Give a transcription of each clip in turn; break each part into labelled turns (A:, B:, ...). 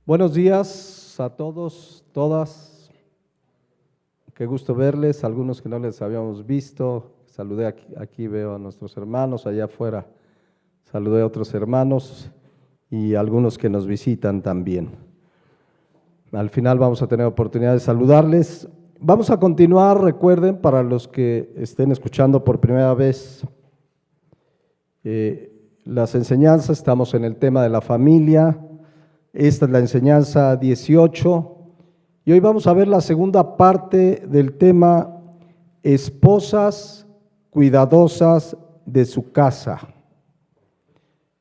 A: Buenos días a todos, todas. Qué gusto verles, algunos que no les habíamos visto. Saludé aquí veo a nuestros hermanos, allá afuera saludé a otros hermanos y algunos que nos visitan también. Al final vamos a tener oportunidad de saludarles. Vamos a continuar, recuerden, para los que estén escuchando por primera vez las enseñanzas, estamos en el tema de la familia. Esta es la enseñanza 18 y hoy vamos a ver la segunda parte del tema esposas cuidadosas de su casa.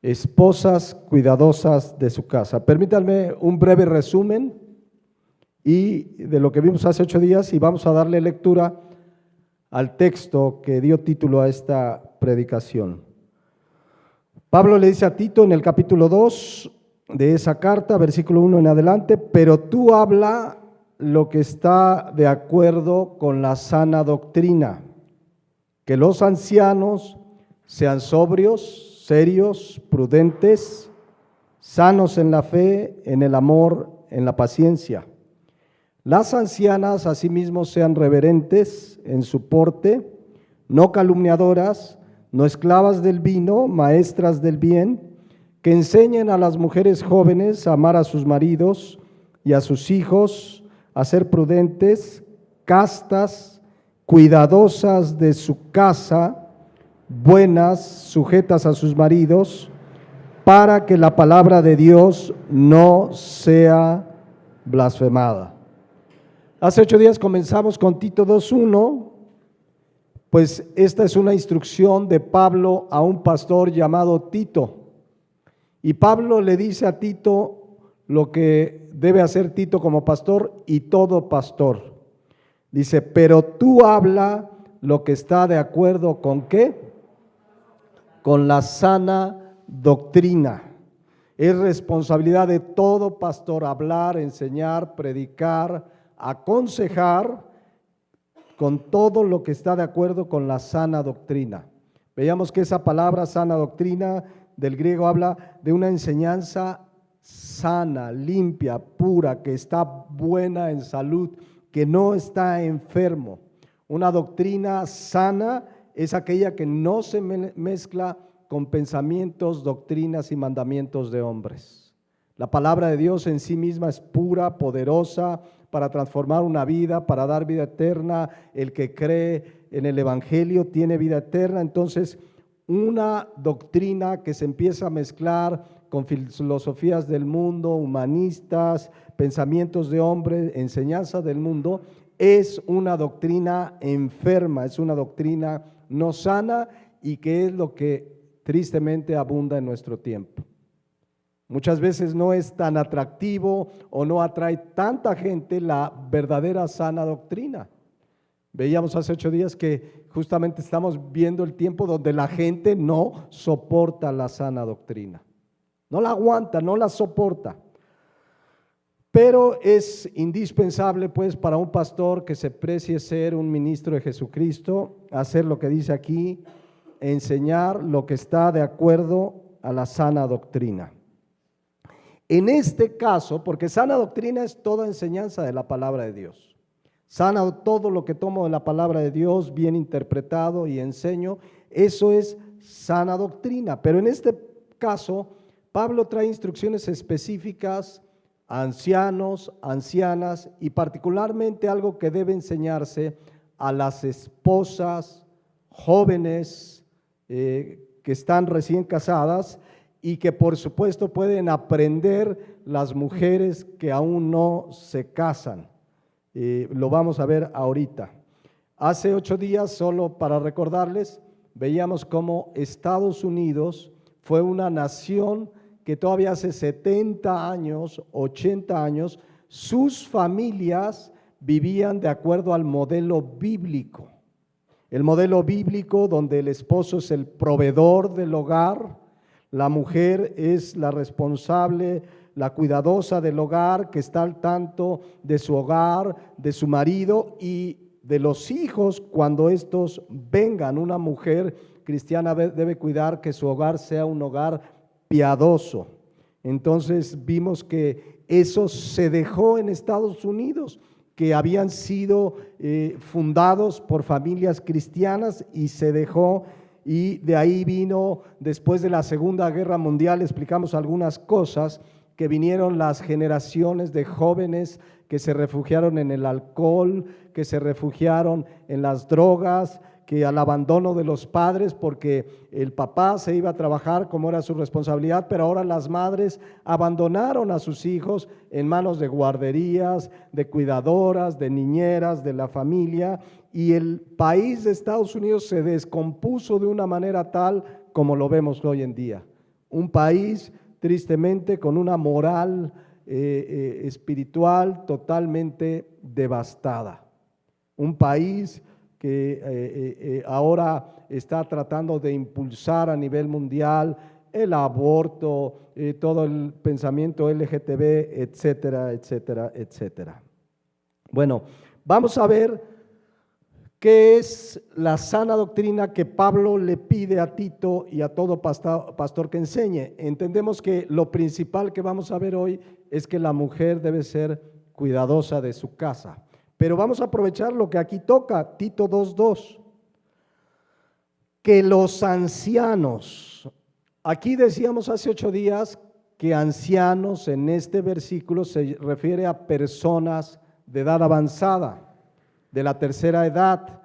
A: Esposas cuidadosas de su casa. Permítanme un breve resumen de lo que vimos hace 8 días y vamos a darle lectura al texto que dio título a esta predicación. Pablo le dice a Tito en el capítulo 2 de esa carta, versículo 1 en adelante: pero tú habla lo que está de acuerdo con la sana doctrina, que los ancianos sean sobrios, serios, prudentes, sanos en la fe, en el amor, en la paciencia. Las ancianas asimismo sean reverentes en su porte, no calumniadoras, no esclavas del vino, maestras del bien, que enseñen a las mujeres jóvenes a amar a sus maridos y a sus hijos, a ser prudentes, castas, cuidadosas de su casa, buenas, sujetas a sus maridos, para que la palabra de Dios no sea blasfemada. Hace 8 días comenzamos con Tito 2:1, pues esta es una instrucción de Pablo a un pastor llamado Tito. Y Pablo le dice a Tito lo que debe hacer Tito como pastor y todo pastor. Dice, pero tú habla lo que está de acuerdo con ¿qué? Con la sana doctrina. Es responsabilidad de todo pastor hablar, enseñar, predicar, aconsejar con todo lo que está de acuerdo con la sana doctrina. Veíamos que esa palabra sana doctrina del griego habla de una enseñanza sana, limpia, pura, que está buena en salud, que no está enfermo. Una doctrina sana es aquella que no se mezcla con pensamientos, doctrinas y mandamientos de hombres. La palabra de Dios en sí misma es pura, poderosa para transformar una vida, para dar vida eterna. El que cree en el Evangelio tiene vida eterna. Entonces, una doctrina que se empieza a mezclar con filosofías del mundo, humanistas, pensamientos de hombre, enseñanza del mundo, es una doctrina enferma, es una doctrina no sana y que es lo que tristemente abunda en nuestro tiempo. Muchas veces no es tan atractivo o no atrae tanta gente la verdadera sana doctrina. Veíamos hace 8 días que justamente estamos viendo el tiempo donde la gente no soporta la sana doctrina. No la aguanta, no la soporta. Pero es indispensable pues para un pastor que se precie ser un ministro de Jesucristo, hacer lo que dice aquí, enseñar lo que está de acuerdo a la sana doctrina. En este caso, porque sana doctrina es toda enseñanza de la palabra de Dios. Sana todo lo que tomo de la palabra de Dios, bien interpretado y enseño, eso es sana doctrina. Pero en este caso, Pablo trae instrucciones específicas a ancianos, ancianas y particularmente algo que debe enseñarse a las esposas jóvenes que están recién casadas y que por supuesto pueden aprender las mujeres que aún no se casan. Lo vamos a ver ahorita. Hace 8 días, solo para recordarles, veíamos cómo Estados Unidos fue una nación que todavía hace 70 años, 80 años, sus familias vivían de acuerdo al modelo bíblico. El modelo bíblico donde el esposo es el proveedor del hogar, la mujer es la responsable, la cuidadosa del hogar, que está al tanto de su hogar, de su marido y de los hijos cuando estos vengan. Una mujer cristiana debe cuidar que su hogar sea un hogar piadoso, Entonces vimos que eso se dejó en Estados Unidos, que habían sido fundados por familias cristianas y se dejó, y de ahí vino, después de la Segunda Guerra Mundial, explicamos algunas cosas, que vinieron las generaciones de jóvenes que se refugiaron en el alcohol, que se refugiaron en las drogas, que al abandono de los padres, porque el papá se iba a trabajar como era su responsabilidad, pero ahora las madres abandonaron a sus hijos en manos de guarderías, de cuidadoras, de niñeras, de la familia, y el país de Estados Unidos se descompuso de una manera tal como lo vemos hoy en día. Un país tristemente con una moral espiritual totalmente devastada. Un país que ahora está tratando de impulsar a nivel mundial el aborto, todo el pensamiento LGTB, etcétera, etcétera, etcétera. Bueno, vamos a ver qué es la sana doctrina que Pablo le pide a Tito y a todo pastor que enseñe. Entendemos que lo principal que vamos a ver hoy es que la mujer debe ser cuidadosa de su casa. Pero vamos a aprovechar lo que aquí toca, Tito 2:2. Que los ancianos, aquí decíamos hace 8 días que ancianos en este versículo se refiere a personas de edad avanzada, de la tercera edad.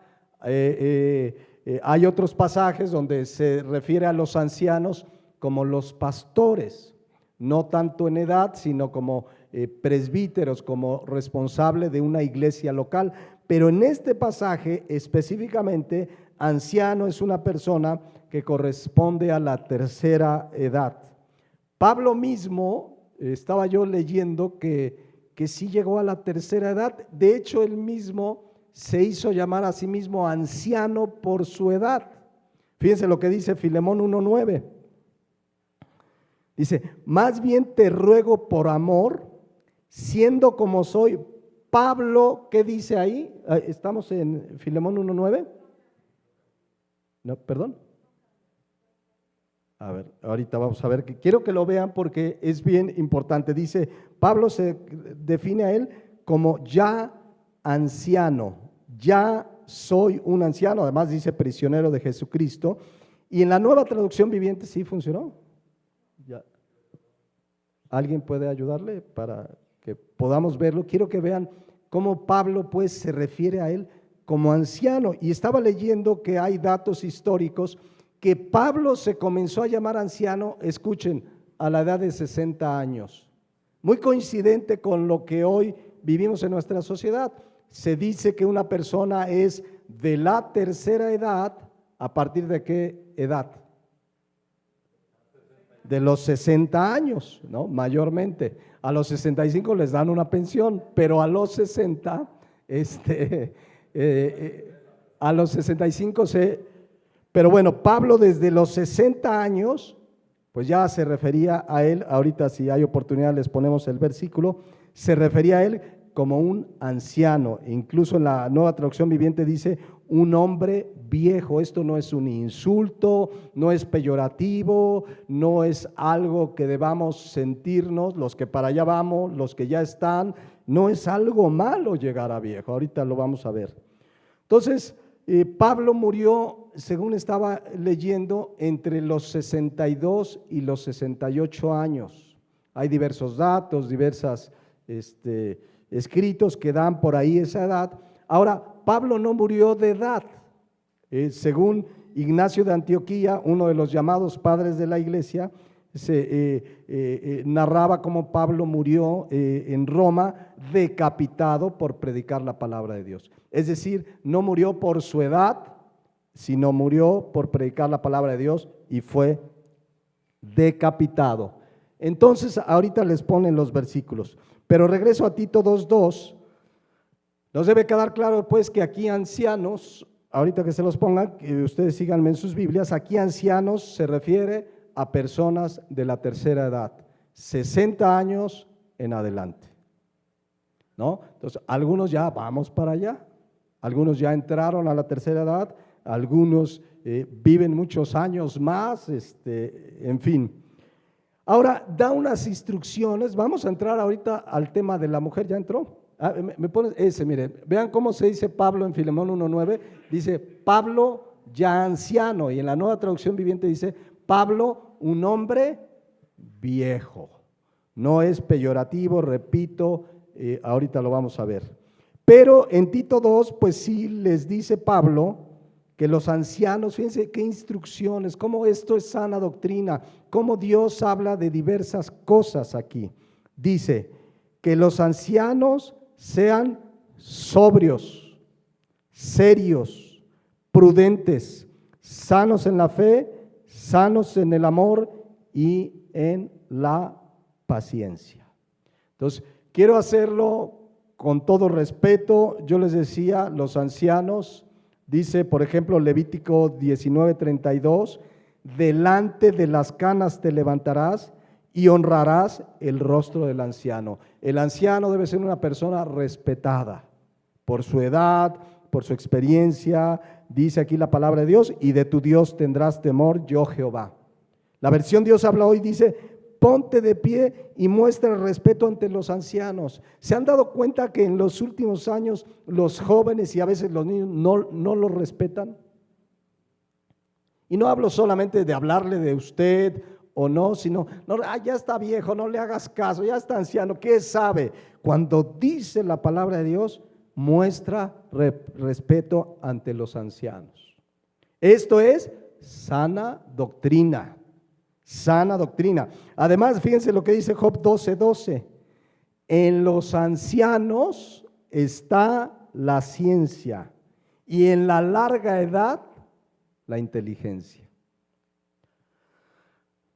A: Hay otros pasajes donde se refiere a los ancianos como los pastores, no tanto en edad, sino como presbíteros, como responsable de una iglesia local. Pero en este pasaje específicamente, anciano es una persona que corresponde a la tercera edad. Pablo mismo, estaba yo leyendo que sí llegó a la tercera edad. De hecho, él mismo se hizo llamar a sí mismo anciano por su edad. Fíjense lo que dice Filemón 1:9. Dice, más bien te ruego por amor, siendo como soy. Pablo, ¿qué dice ahí? ¿Estamos en Filemón 1:9? No, perdón. A ver, ahorita vamos a ver, que quiero que lo vean porque es bien importante. Dice, Pablo se define a él como ya anciano, ya soy un anciano, además dice prisionero de Jesucristo, y en la Nueva Traducción Viviente sí funcionó. Ya. ¿Alguien puede ayudarle para que podamos verlo? Quiero que vean cómo Pablo pues se refiere a él como anciano, y estaba leyendo que hay datos históricos que Pablo se comenzó a llamar anciano, escuchen, a la edad de 60 años. Muy coincidente con lo que hoy vivimos en nuestra sociedad. Se dice que una persona es de la tercera edad, ¿a partir de qué edad? De los 60 años, ¿no? Mayormente. A los 65 les dan una pensión, pero a los 60, a los 65 pero bueno, Pablo desde los 60 años, pues ya se refería a él, ahorita si hay oportunidad les ponemos el versículo, se refería a él como un anciano. Incluso en la Nueva Traducción Viviente dice un hombre viejo. Esto no es un insulto, no es peyorativo, no es algo que debamos sentirnos, los que para allá vamos, los que ya están, no es algo malo llegar a viejo. Ahorita lo vamos a ver. Entonces, Pablo murió, según estaba leyendo, entre los 62 y los 68 años. Hay diversos datos, diversos escritos que dan por ahí esa edad. Ahora, Pablo no murió de edad. Según Ignacio de Antioquía, uno de los llamados padres de la iglesia, se narraba cómo Pablo murió en Roma decapitado por predicar la palabra de Dios. Es decir, no murió por su edad, sino murió por predicar la palabra de Dios y fue decapitado. Entonces, ahorita les ponen los versículos, pero regreso a Tito 2:2. Nos debe quedar claro pues que aquí ancianos, ahorita que se los pongan, que ustedes síganme en sus Biblias, aquí ancianos se refiere a personas de la tercera edad, 60 años en adelante, ¿no? Entonces, algunos ya vamos para allá, algunos ya entraron a la tercera edad, algunos viven muchos años más, en fin. Ahora, da unas instrucciones. Vamos a entrar ahorita al tema de la mujer. ¿Ya entró? Me pones ese, mire. Vean cómo se dice Pablo en Filemón 1:9. Dice, Pablo ya anciano. Y en la Nueva Traducción Viviente dice, Pablo, un hombre viejo. No es peyorativo, repito, ahorita lo vamos a ver. Pero en Tito 2, pues sí les dice Pablo que los ancianos, fíjense qué instrucciones, cómo esto es sana doctrina, cómo Dios habla de diversas cosas aquí. Dice que los ancianos sean sobrios, serios, prudentes, sanos en la fe, sanos en el amor y en la paciencia. Entonces, quiero hacerlo con todo respeto. Yo les decía, los ancianos, dice, por ejemplo, Levítico 19:32, delante de las canas te levantarás y honrarás el rostro del anciano. El anciano debe ser una persona respetada por su edad, por su experiencia. Dice aquí la palabra de Dios, y de tu Dios tendrás temor, yo Jehová. La versión Dios habla hoy dice, ponte de pie y muestra el respeto ante los ancianos. ¿Se han dado cuenta que en los últimos años los jóvenes y a veces los niños no los respetan? Y no hablo solamente de hablarle de usted o no, sino, no, ya está viejo, no le hagas caso, ya está anciano, ¿qué sabe? Cuando dice la palabra de Dios, muestra respeto ante los ancianos. Esto es sana doctrina. Sana doctrina. Además, fíjense lo que dice Job 12:12. En los ancianos está la ciencia y en la larga edad la inteligencia.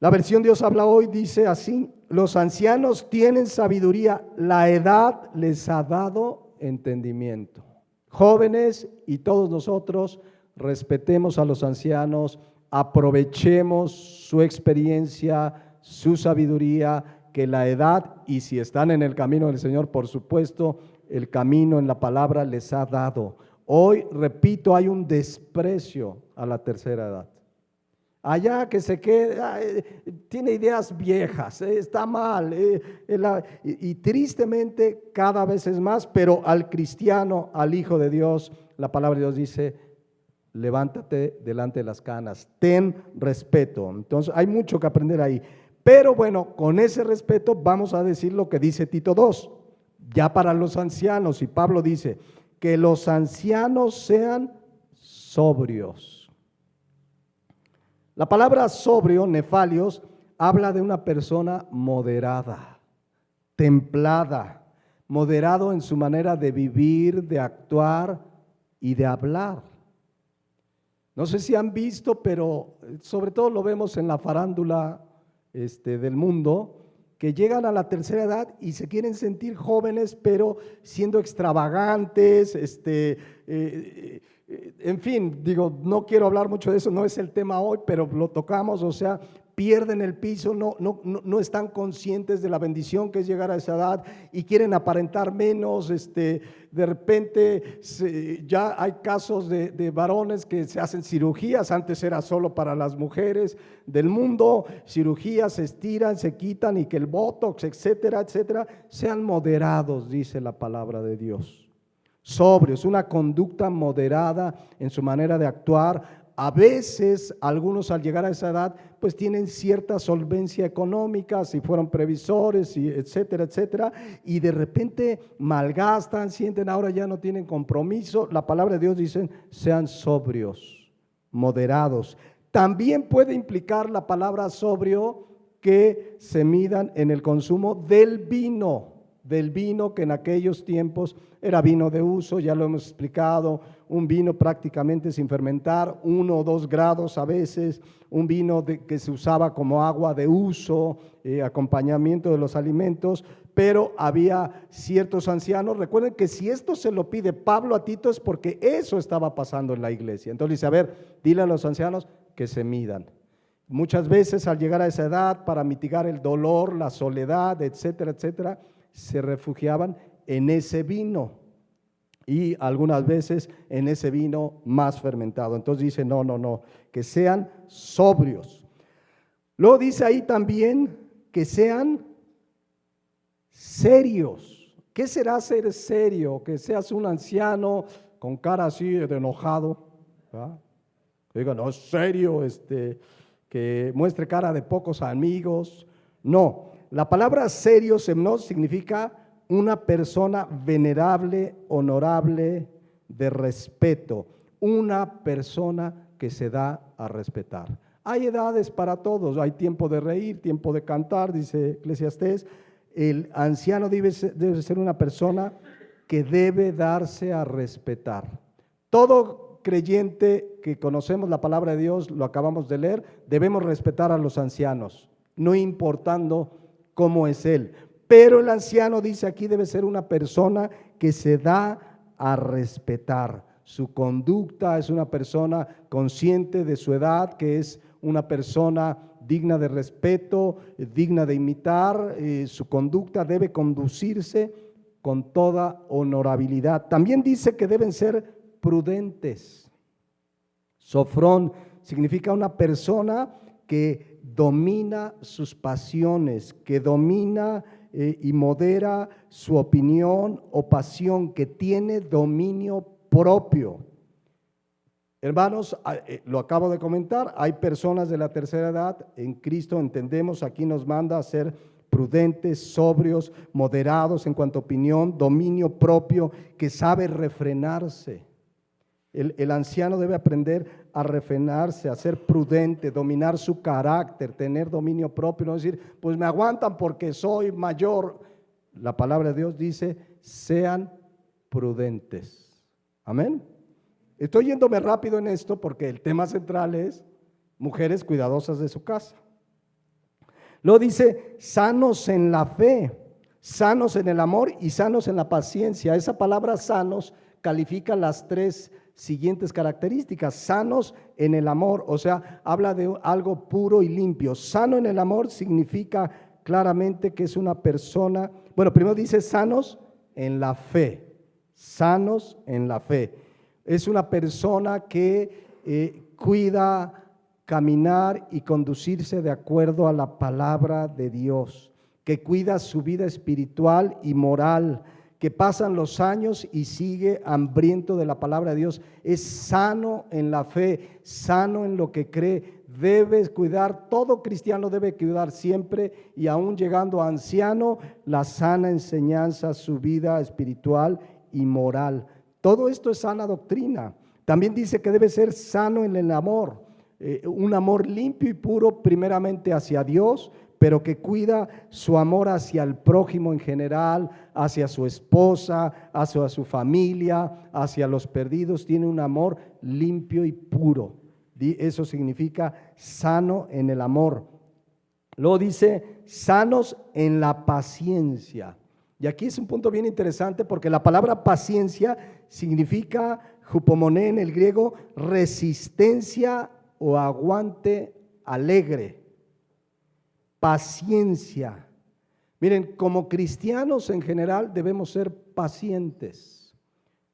A: La versión Dios habla hoy dice así, los ancianos tienen sabiduría, la edad les ha dado entendimiento. Jóvenes y todos nosotros respetemos a los ancianos, aprovechemos su experiencia, su sabiduría, que la edad, y si están en el camino del Señor, por supuesto, el camino en la palabra les ha dado. Hoy, repito, hay un desprecio a la tercera edad. Allá que se queda, tiene ideas viejas, está mal, y tristemente cada vez es más, pero al cristiano, al Hijo de Dios, la palabra de Dios dice, levántate delante de las canas, ten respeto. Entonces hay mucho que aprender ahí, pero bueno, con ese respeto vamos a decir lo que dice Tito 2, ya para los ancianos, y Pablo dice, que los ancianos sean sobrios. La palabra sobrio, nefalios, habla de una persona moderada, templada, moderado en su manera de vivir, de actuar y de hablar. No sé si han visto, pero sobre todo lo vemos en la farándula del mundo, que llegan a la tercera edad y se quieren sentir jóvenes, pero siendo extravagantes, en fin, digo, no quiero hablar mucho de eso, no es el tema hoy, pero lo tocamos, o sea, pierden el piso, no están conscientes de la bendición que es llegar a esa edad y quieren aparentar menos, de repente ya hay casos de varones que se hacen cirugías, antes era solo para las mujeres del mundo, cirugías se estiran, se quitan y que el botox, etcétera, etcétera, sean moderados, dice la palabra de Dios. Sobrios, una conducta moderada en su manera de actuar. A veces algunos al llegar a esa edad pues tienen cierta solvencia económica, si fueron previsores, y etcétera, etcétera, y de repente malgastan, sienten ahora ya no tienen compromiso. La palabra de Dios dice, sean sobrios, moderados. También puede implicar la palabra sobrio que se midan en el consumo del vino que en aquellos tiempos era vino de uso, ya lo hemos explicado, un vino prácticamente sin fermentar, 1 o 2 grados a veces, un vino que se usaba como agua de uso, acompañamiento de los alimentos, pero había ciertos ancianos. Recuerden que si esto se lo pide Pablo a Tito es porque eso estaba pasando en la iglesia. Entonces dice, a ver, dile a los ancianos que se midan. Muchas veces al llegar a esa edad, para mitigar el dolor, la soledad, etcétera, etcétera, se refugiaban en ese vino y algunas veces en ese vino más fermentado. Entonces dice, no, que sean sobrios. Luego dice ahí también que sean serios. ¿Qué será ser serio? Que seas un anciano con cara así de enojado, ¿verdad? Que diga, no, es serio, que muestre cara de pocos amigos. No, la palabra serio, semnos, significa una persona venerable, honorable, de respeto, una persona que se da a respetar. Hay edades para todos, hay tiempo de reír, tiempo de cantar, dice Eclesiastés. El anciano debe ser una persona que debe darse a respetar. Todo creyente que conocemos la palabra de Dios, lo acabamos de leer, debemos respetar a los ancianos, no importando cómo es él. Pero el anciano, dice aquí, debe ser una persona que se da a respetar. Su conducta es una persona consciente de su edad, que es una persona digna de respeto, digna de imitar. Su conducta debe conducirse con toda honorabilidad. También dice que deben ser prudentes. Sofrón significa una persona que domina sus pasiones, que domina y modera su opinión o pasión, que tiene dominio propio. Hermanos, lo acabo de comentar, hay personas de la tercera edad en Cristo, entendemos, aquí nos manda a ser prudentes, sobrios, moderados en cuanto a opinión, dominio propio, que sabe refrenarse. El anciano debe aprender a refrenarse, a ser prudente, dominar su carácter, tener dominio propio, no decir, pues me aguantan porque soy mayor. La palabra de Dios dice, sean prudentes. Amén. Estoy yéndome rápido en esto porque el tema central es mujeres cuidadosas de su casa. Luego dice, sanos en la fe, sanos en el amor y sanos en la paciencia. Esa palabra sanos califica las tres siguientes características. Sanos en el amor, o sea, habla de algo puro y limpio. Sano en el amor significa claramente que es una persona, bueno, primero dice sanos en la fe, sanos en la fe. Es una persona que cuida caminar y conducirse de acuerdo a la palabra de Dios, que cuida su vida espiritual y moral, que pasan los años y sigue hambriento de la palabra de Dios. Es sano en la fe, sano en lo que cree. Debes cuidar, todo cristiano debe cuidar siempre, y aún llegando a anciano, la sana enseñanza, su vida espiritual y moral. Todo esto es sana doctrina. También dice que debe ser sano en el amor, un amor limpio y puro, primeramente hacia Dios, pero que cuida su amor hacia el prójimo en general, hacia su esposa, hacia su familia, hacia los perdidos. Tiene un amor limpio y puro. Eso significa sano en el amor. Luego dice sanos en la paciencia. Y aquí es un punto bien interesante porque la palabra paciencia significa, hupomoné en el griego, resistencia o aguante alegre. Paciencia. Miren, como cristianos en general debemos ser pacientes,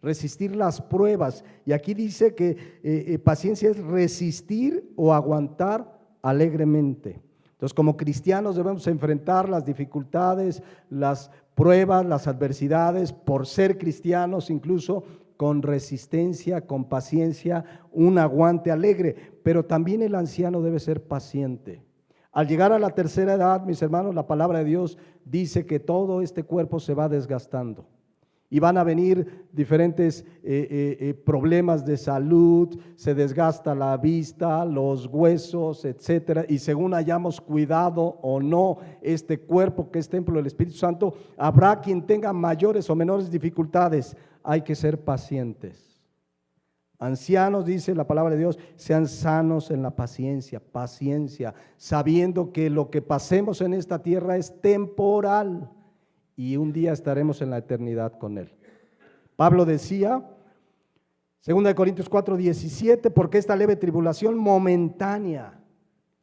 A: resistir las pruebas. Y aquí dice que paciencia es resistir o aguantar alegremente. Entonces, como cristianos debemos enfrentar las dificultades, las pruebas, las adversidades, por ser cristianos, incluso con resistencia, con paciencia, un aguante alegre. Pero también el anciano debe ser paciente. Al llegar a la tercera edad, mis hermanos, la palabra de Dios dice que todo este cuerpo se va desgastando y van a venir diferentes problemas de salud, se desgasta la vista, los huesos, etcétera, y según hayamos cuidado o no este cuerpo que es templo del Espíritu Santo, habrá quien tenga mayores o menores dificultades. Hay que ser pacientes. Ancianos, dice la palabra de Dios, sean sanos en la paciencia, sabiendo que lo que pasemos en esta tierra es temporal y un día estaremos en la eternidad con Él. Pablo decía, 2 Corintios 4:17, porque esta leve tribulación momentánea,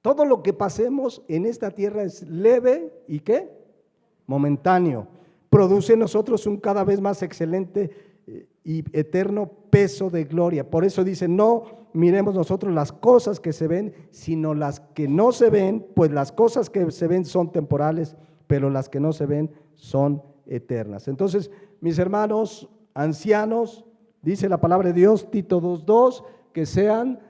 A: todo lo que pasemos en esta tierra es leve y ¿qué? Momentáneo. Produce en nosotros un cada vez más excelente y eterno peso de gloria. Por eso dice, no miremos nosotros las cosas que se ven, sino las que no se ven, pues las cosas que se ven son temporales, pero las que no se ven son eternas. Entonces, mis hermanos ancianos, dice la palabra de Dios, Tito 2:2, que sean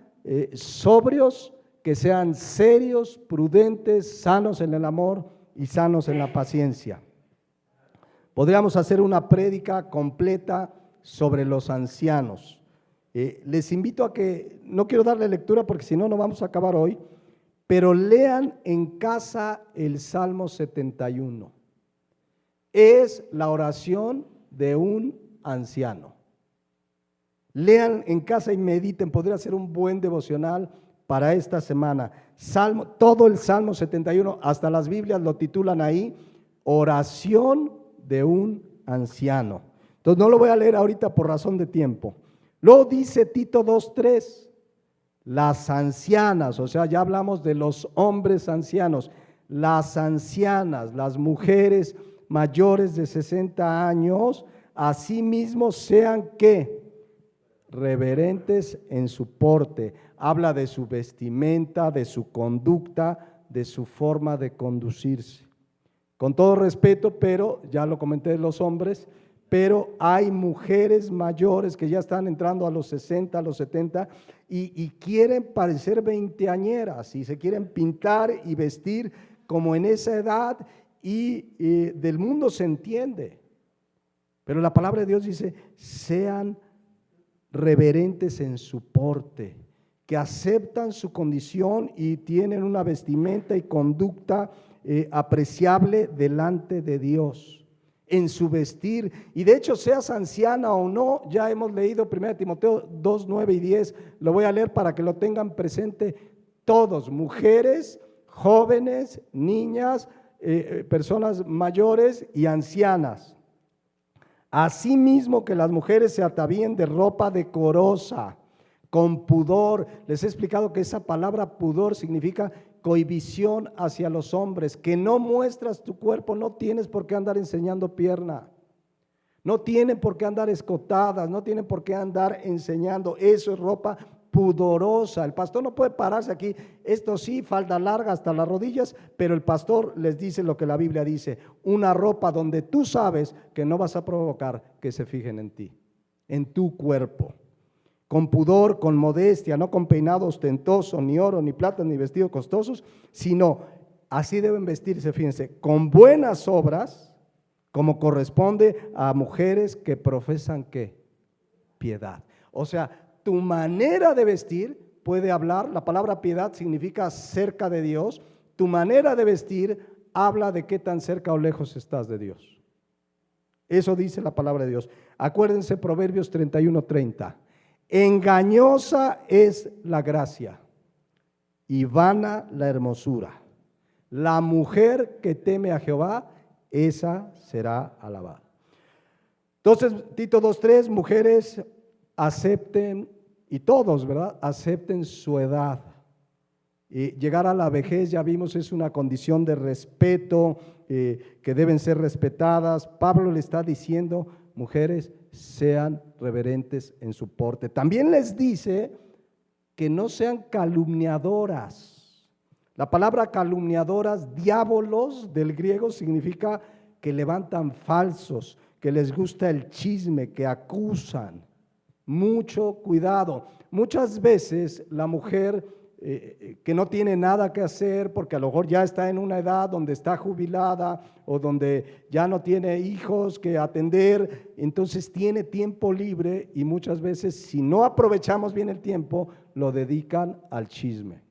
A: sobrios, que sean serios, prudentes, sanos en el amor y sanos en la paciencia. Podríamos hacer una prédica completa sobre los ancianos. Les invito a que, no quiero darle lectura porque si no, no vamos a acabar hoy, pero lean en casa el Salmo 71. Es la oración de un anciano. Lean en casa y mediten, podría ser un buen devocional para esta semana. Todo el Salmo 71, hasta las Biblias lo titulan ahí, oración de un anciano. Entonces no lo voy a leer ahorita por razón de tiempo. Luego dice Tito 2:3, las ancianas, o sea, ya hablamos de los hombres ancianos, las ancianas, las mujeres mayores de 60 años, asimismo sean ¿qué? Reverentes en su porte. Habla de su vestimenta, de su conducta, de su forma de conducirse. Con todo respeto, pero ya lo comenté de los hombres, pero hay mujeres mayores que ya están entrando a los 60, a los 70 y quieren parecer veinteañeras y se quieren pintar y vestir como en esa edad y del mundo se entiende. Pero la palabra de Dios dice, sean reverentes en su porte, que aceptan su condición y tienen una vestimenta y conducta apreciable delante de Dios, en su vestir. Y de hecho, seas anciana o no, ya hemos leído 1 Timoteo 2, 9 y 10, lo voy a leer para que lo tengan presente todos, mujeres, jóvenes, niñas, personas mayores y ancianas. Asimismo que las mujeres se atavíen de ropa decorosa, con pudor. Les he explicado que esa palabra pudor significa cohibición hacia los hombres, que no muestras tu cuerpo, no tienes por qué andar enseñando pierna, no tienen por qué andar escotadas, no tienen por qué andar enseñando, eso es ropa pudorosa. El pastor no puede pararse aquí, esto sí, falda larga hasta las rodillas, pero el pastor les dice lo que la Biblia dice, una ropa donde tú sabes que no vas a provocar que se fijen en ti, en tu cuerpo. Con pudor, con modestia, no con peinado ostentoso, ni oro, ni plata, ni vestidos costosos, sino así deben vestirse, fíjense, con buenas obras, como corresponde a mujeres que profesan ¿qué? Piedad. O sea, tu manera de vestir puede hablar, la palabra piedad significa cerca de Dios, tu manera de vestir habla de qué tan cerca o lejos estás de Dios. Eso dice la palabra de Dios. Acuérdense Proverbios 31:30. Engañosa es la gracia y vana la hermosura. La mujer que teme a Jehová, esa será alabada. Entonces, Tito 2:3, mujeres acepten, y todos, ¿verdad? Acepten su edad. Y llegar a la vejez, ya vimos, es una condición de respeto, que deben ser respetadas. Pablo le está diciendo, mujeres, sean reverentes en su porte. También les dice que no sean calumniadoras. La palabra calumniadoras, diabolos del griego, significa que levantan falsos, que les gusta el chisme, que acusan. Mucho cuidado. Muchas veces la mujer que no tiene nada que hacer porque a lo mejor ya está en una edad donde está jubilada o donde ya no tiene hijos que atender, entonces tiene tiempo libre y muchas veces si no aprovechamos bien el tiempo lo dedican al chisme.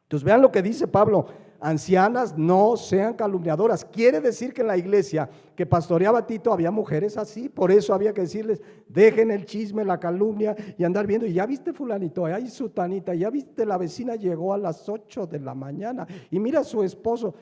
A: Entonces vean lo que dice Pablo, ancianas no sean calumniadoras. Quiere decir que en la iglesia que pastoreaba Tito había mujeres así, por eso había que decirles, dejen el chisme, la calumnia y andar viendo, y ya viste fulanito, ahí sutanita, ya viste la vecina llegó a las 8 de la mañana y mira a su esposo.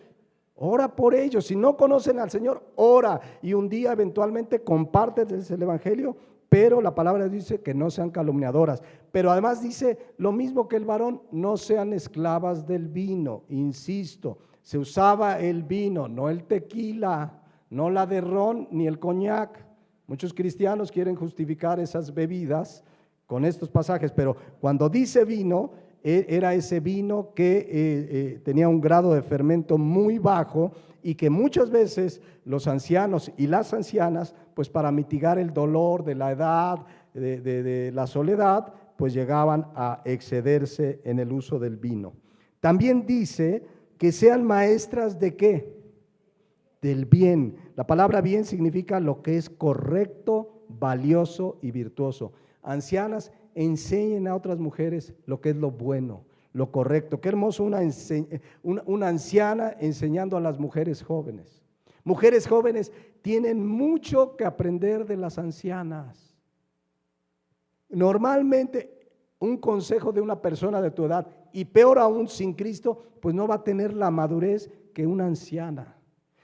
A: Ora por ellos, si no conocen al Señor, ora y un día eventualmente compárteles el evangelio, pero la palabra dice que no sean calumniadoras, pero además dice lo mismo que el varón, no sean esclavas del vino. Insisto, se usaba el vino, no el tequila, no la de ron ni el coñac. Muchos cristianos quieren justificar esas bebidas con estos pasajes, pero cuando dice vino, era ese vino que tenía un grado de fermento muy bajo y que muchas veces los ancianos y las ancianas, pues para mitigar el dolor de la edad, de la soledad, pues llegaban a excederse en el uso del vino. También dice que sean maestras ¿de qué? Del bien. La palabra bien significa lo que es correcto, valioso y virtuoso. Ancianas, enseñen a otras mujeres lo que es lo bueno, lo correcto. Qué hermoso una anciana enseñando a las mujeres jóvenes. Mujeres jóvenes tienen mucho que aprender de las ancianas. Normalmente un consejo de una persona de tu edad, y peor aún sin Cristo, pues no va a tener la madurez que una anciana.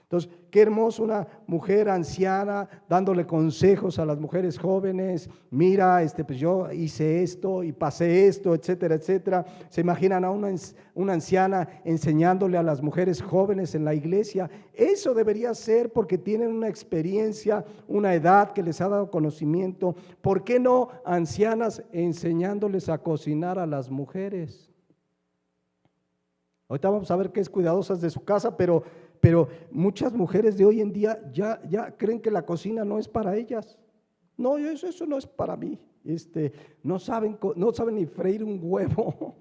A: Entonces, qué hermoso una mujer anciana dándole consejos a las mujeres jóvenes. Mira, pues yo hice esto y pasé esto, etcétera, etcétera. Se imaginan a una anciana enseñándole a las mujeres jóvenes en la iglesia. Eso debería ser porque tienen una experiencia, una edad que les ha dado conocimiento. ¿Por qué no ancianas enseñándoles a cocinar a las mujeres? Ahorita vamos a ver qué es cuidadosas de su casa, pero muchas mujeres de hoy en día ya creen que la cocina no es para ellas. No, eso no es para mí. No saben ni freír un huevo,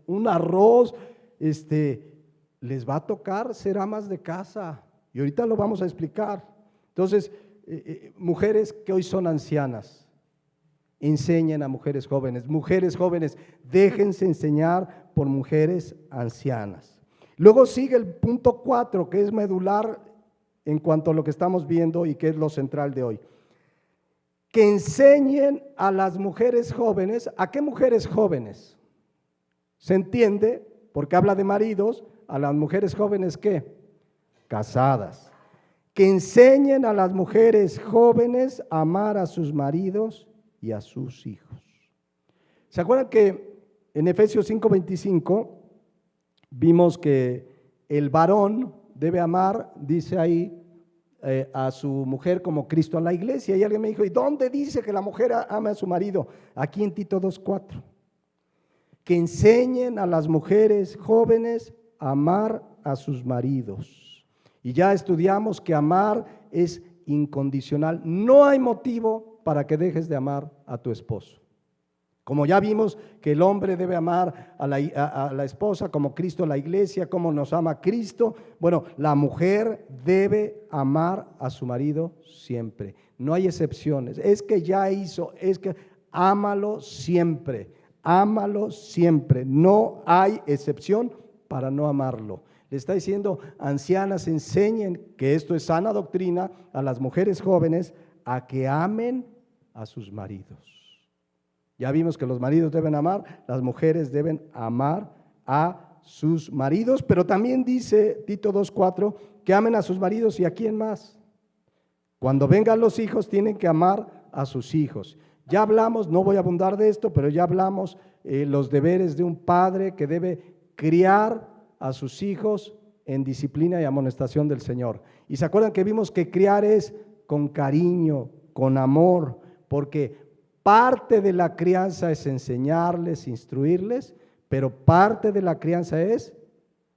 A: un arroz. Les va a tocar ser amas de casa. Y ahorita lo vamos a explicar. Entonces, mujeres que hoy son ancianas, enseñen a mujeres jóvenes. Mujeres jóvenes, déjense enseñar por mujeres ancianas. Luego sigue el punto 4, que es medular en cuanto a lo que estamos viendo y que es lo central de hoy. Que enseñen a las mujeres jóvenes. ¿A qué mujeres jóvenes? Se entiende, porque habla de maridos, a las mujeres jóvenes ¿qué? Casadas. Que enseñen a las mujeres jóvenes a amar a sus maridos y a sus hijos. ¿Se acuerdan que en Efesios 5:25 vimos que el varón debe amar, dice ahí, a su mujer como Cristo a la iglesia? Y alguien me dijo, ¿y dónde dice que la mujer ama a su marido? Aquí en Tito 2:4. Que enseñen a las mujeres jóvenes a amar a sus maridos. Y ya estudiamos que amar es incondicional. No hay motivo para que dejes de amar a tu esposo. Como ya vimos que el hombre debe amar a la esposa como Cristo a la iglesia, como nos ama Cristo. Bueno, la mujer debe amar a su marido siempre. No hay excepciones. Es que ya hizo, es que ámalo siempre. Ámalo siempre. No hay excepción para no amarlo. Le está diciendo, ancianas, enseñen, que esto es sana doctrina, a las mujeres jóvenes a que amen a sus maridos. Ya vimos que los maridos deben amar, las mujeres deben amar a sus maridos, pero también dice Tito 2:4 que amen a sus maridos. ¿Y a quién más? Cuando vengan los hijos tienen que amar a sus hijos. Ya hablamos, no voy a abundar de esto, pero ya hablamos los deberes de un padre que debe criar a sus hijos en disciplina y amonestación del Señor. Y se acuerdan que vimos que criar es con cariño, con amor, porque parte de la crianza es enseñarles, instruirles, pero parte de la crianza es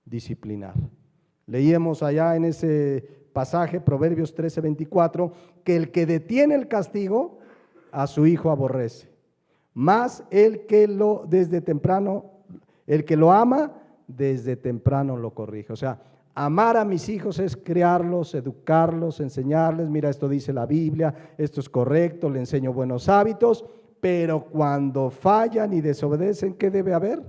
A: disciplinar. Leíamos allá en ese pasaje, Proverbios 13:24, que el que detiene el castigo a su hijo aborrece, mas el que lo ama desde temprano lo corrige. O sea, amar a mis hijos es criarlos, educarlos, enseñarles, mira, esto dice la Biblia, esto es correcto, le enseño buenos hábitos, pero cuando fallan y desobedecen, ¿qué debe haber?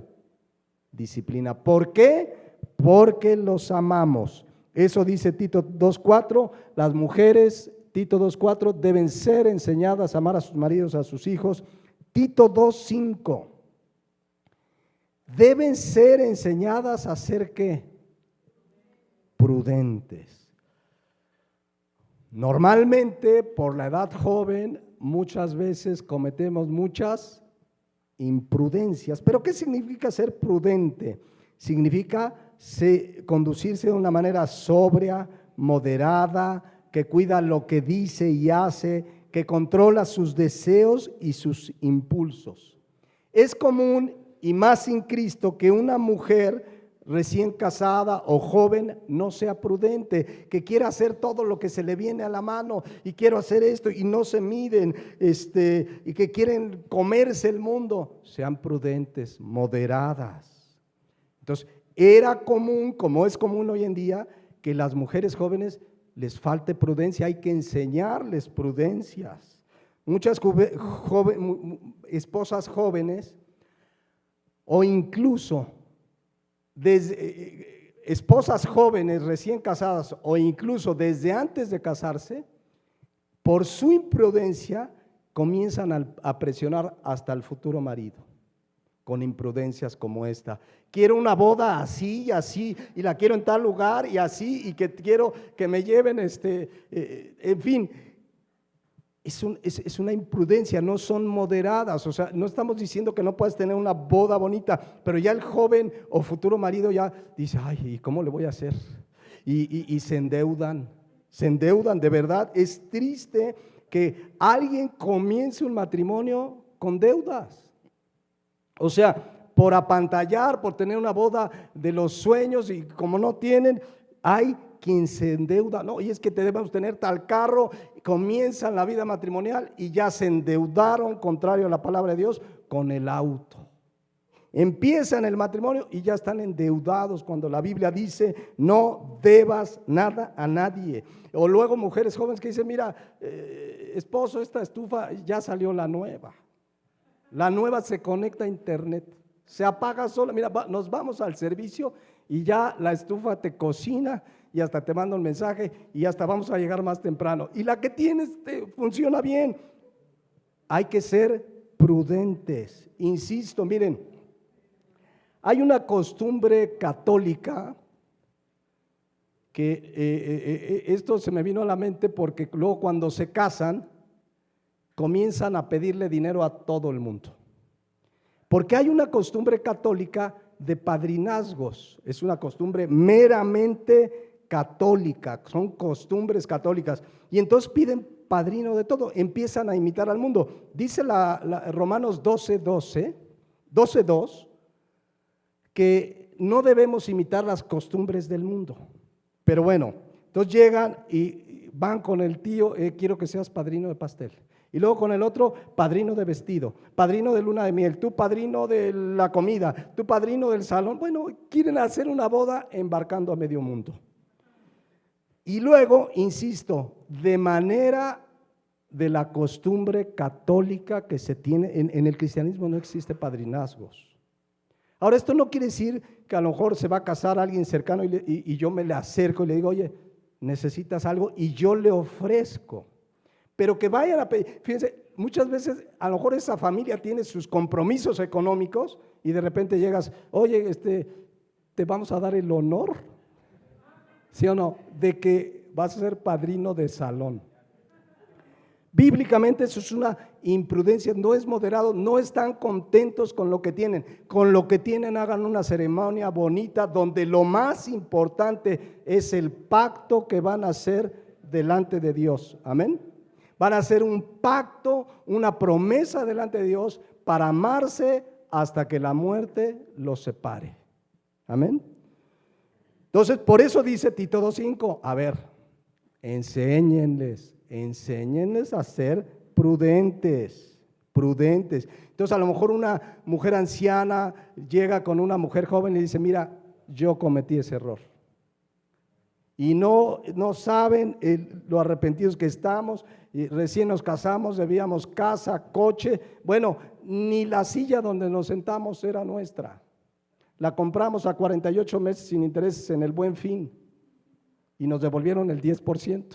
A: Disciplina. ¿Por qué? Porque los amamos. Eso dice Tito 2:4, las mujeres, Tito 2:4, deben ser enseñadas a amar a sus maridos, a sus hijos. Tito 2:5, deben ser enseñadas a ser ¿qué? Prudentes. Normalmente, por la edad joven, muchas veces cometemos muchas imprudencias. ¿Pero qué significa ser prudente? Significa conducirse de una manera sobria, moderada, que cuida lo que dice y hace, que controla sus deseos y sus impulsos. Es común, y más sin Cristo, que una mujer recién casada o joven no sea prudente, que quiera hacer todo lo que se le viene a la mano y quiero hacer esto y no se miden, y que quieren comerse el mundo. Sean prudentes, moderadas. Entonces, era común, como es común hoy en día, que las mujeres jóvenes les falte prudencia. Hay que enseñarles prudencias. Muchas esposas jóvenes o incluso esposas jóvenes recién casadas o incluso desde antes de casarse, por su imprudencia comienzan a presionar hasta el futuro marido con imprudencias como esta. Quiero una boda así y así, y la quiero en tal lugar y así, y que quiero que me lleven, en fin. Es una imprudencia, no son moderadas. O sea, no estamos diciendo que no puedas tener una boda bonita, pero ya el joven o futuro marido ya dice, ay, ¿y cómo le voy a hacer? Y se endeudan, de verdad. Es triste que alguien comience un matrimonio con deudas. O sea, por apantallar, por tener una boda de los sueños, y como no tienen, hay quien se endeuda, no, y es que debemos tener tal carro, comienzan la vida matrimonial y ya se endeudaron, contrario a la palabra de Dios, con el auto. Empiezan el matrimonio y ya están endeudados, cuando la Biblia dice no debas nada a nadie. O luego mujeres jóvenes que dicen, mira, esposo, esta estufa ya salió la nueva se conecta a internet, se apaga sola, mira, nos vamos al servicio y ya la estufa te cocina y hasta te manda un mensaje y hasta vamos a llegar más temprano, y la que tienes funciona bien. Hay que ser prudentes, insisto. Miren, hay una costumbre católica que esto se me vino a la mente porque luego cuando se casan comienzan a pedirle dinero a todo el mundo, porque hay una costumbre católica de padrinazgos. Es una costumbre meramente católica, son costumbres católicas, y entonces piden padrino de todo, empiezan a imitar al mundo. Dice Romanos 12:2 que no debemos imitar las costumbres del mundo. Pero bueno, entonces llegan y van con el tío, quiero que seas padrino de pastel. Y luego con el otro, padrino de vestido, padrino de luna de miel, tú padrino de la comida, tú padrino del salón. Bueno, quieren hacer una boda embarcando a medio mundo. Y luego, insisto, de manera de la costumbre católica que se tiene, en el cristianismo no existe padrinazgos. Ahora, esto no quiere decir que a lo mejor se va a casar alguien cercano y yo me le acerco y le digo, oye, ¿necesitas algo? Y yo le ofrezco. Pero que vayan a pedir. Fíjense, muchas veces a lo mejor esa familia tiene sus compromisos económicos y de repente llegas, oye, te vamos a dar el honor, ¿sí o no?, de que vas a ser padrino de salón. Bíblicamente eso es una imprudencia, no es moderado, no están contentos con lo que tienen. Con lo que tienen hagan una ceremonia bonita donde lo más importante es el pacto que van a hacer delante de Dios. Amén. Van a hacer un pacto, una promesa delante de Dios para amarse hasta que la muerte los separe. Amén. Entonces, por eso dice Tito 2:5, a ver, enséñenles a ser prudentes. Entonces, a lo mejor una mujer anciana llega con una mujer joven y dice, mira, yo cometí ese error. Y no saben lo arrepentidos que estamos. Y recién nos casamos, debíamos casa, coche. Bueno, ni la silla donde nos sentamos era nuestra. La compramos a 48 meses sin intereses en el Buen Fin y nos devolvieron el 10%,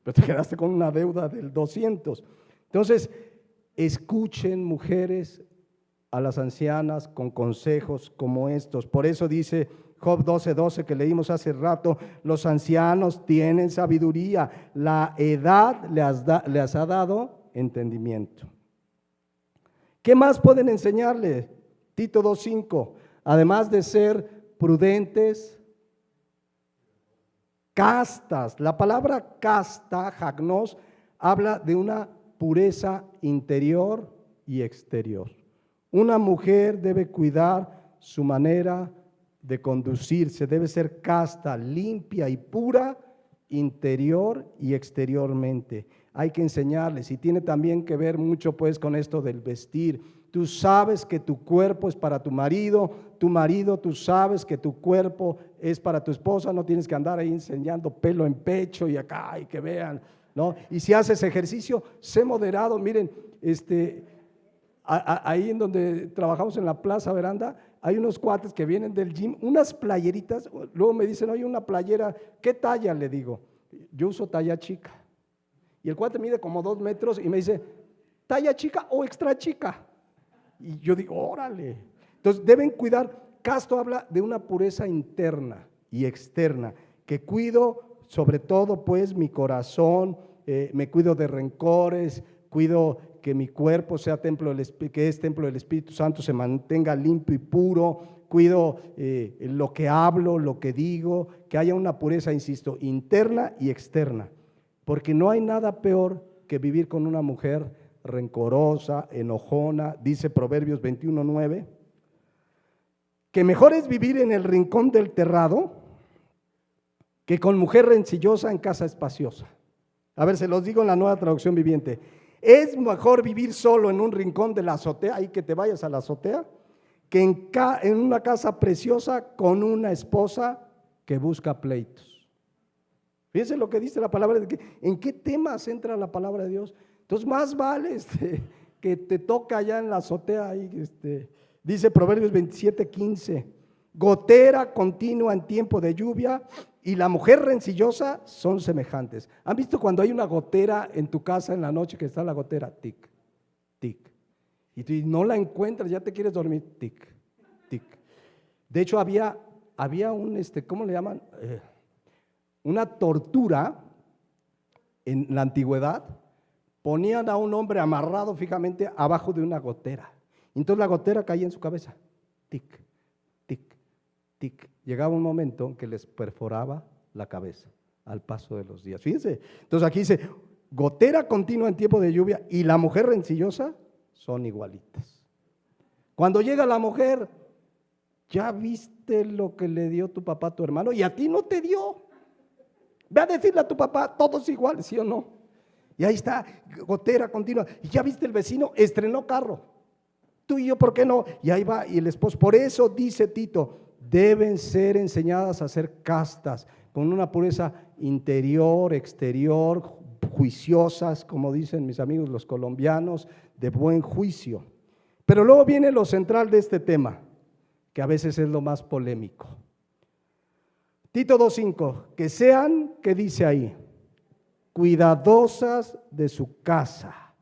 A: pero te quedaste con una deuda del 200%. Entonces, escuchen, mujeres, a las ancianas con consejos como estos. Por eso dice Job 12:12 que leímos hace rato, los ancianos tienen sabiduría, la edad les ha dado entendimiento. ¿Qué más pueden enseñarle? Tito 2:5, además de ser prudentes, castas. La palabra casta, hagnos, habla de una pureza interior y exterior. Una mujer debe cuidar su manera de conducirse, debe ser casta, limpia y pura, interior y exteriormente. Hay que enseñarles, y tiene también que ver mucho pues con esto del vestir. Tú sabes que tu cuerpo es para tu marido, tú sabes que tu cuerpo es para tu esposa, no tienes que andar ahí enseñando pelo en pecho y acá y que vean, ¿no? Y si haces ejercicio, sé moderado. Miren, ahí en donde trabajamos en la Plaza Veranda, hay unos cuates que vienen del gym, unas playeritas, luego me dicen, oye, una playera, ¿qué talla? Le digo, yo uso talla chica. Y el cuate mide como 2 metros y me dice, ¿talla chica o extra chica? Y yo digo, órale. Entonces deben cuidar. Casto habla de una pureza interna y externa, que cuido sobre todo pues mi corazón, me cuido de rencores, cuido que mi cuerpo sea templo que es templo del Espíritu Santo, se mantenga limpio y puro, cuido lo que hablo, lo que digo, que haya una pureza, insisto, interna y externa, porque no hay nada peor que vivir con una mujer rencorosa, enojona. Dice Proverbios 21:9, que mejor es vivir en el rincón del terrado que con mujer rencillosa en casa espaciosa. A ver, se los digo en la Nueva Traducción Viviente. Es mejor vivir solo en un rincón de la azotea, ahí que te vayas a la azotea, que en una casa preciosa con una esposa que busca pleitos. Fíjense lo que dice la palabra, en qué temas entra la palabra de Dios. Entonces más vale que te toca allá en la azotea, ahí, dice Proverbios 27:15, gotera continua en tiempo de lluvia y la mujer rencillosa son semejantes. ¿Han visto cuando hay una gotera en tu casa en la noche, que está la gotera? Tic, tic. Y tú no la encuentras, ya te quieres dormir, tic, tic. De hecho había un, ¿cómo le llaman? Una tortura en la antigüedad. Ponían a un hombre amarrado fijamente abajo de una gotera. Entonces la gotera caía en su cabeza. Tic, tic, tic. Llegaba un momento en que les perforaba la cabeza al paso de los días. Fíjense. Entonces aquí dice, gotera continua en tiempo de lluvia y la mujer rencillosa son igualitas. Cuando llega la mujer, ¿ya viste lo que le dio tu papá a tu hermano? Y a ti no te dio. Ve a decirle a tu papá, todos iguales, ¿sí o no? Y ahí está, gotera continua. Y ya viste, el vecino estrenó carro. Tú y yo, ¿por qué no? Y ahí va, y el esposo. Por eso dice Tito, deben ser enseñadas a ser castas, con una pureza interior, exterior, juiciosas, como dicen mis amigos los colombianos, de buen juicio. Pero luego viene lo central de este tema, que a veces es lo más polémico. Tito 2:5, que sean, ¿qué dice ahí? Cuidadosas de su casa.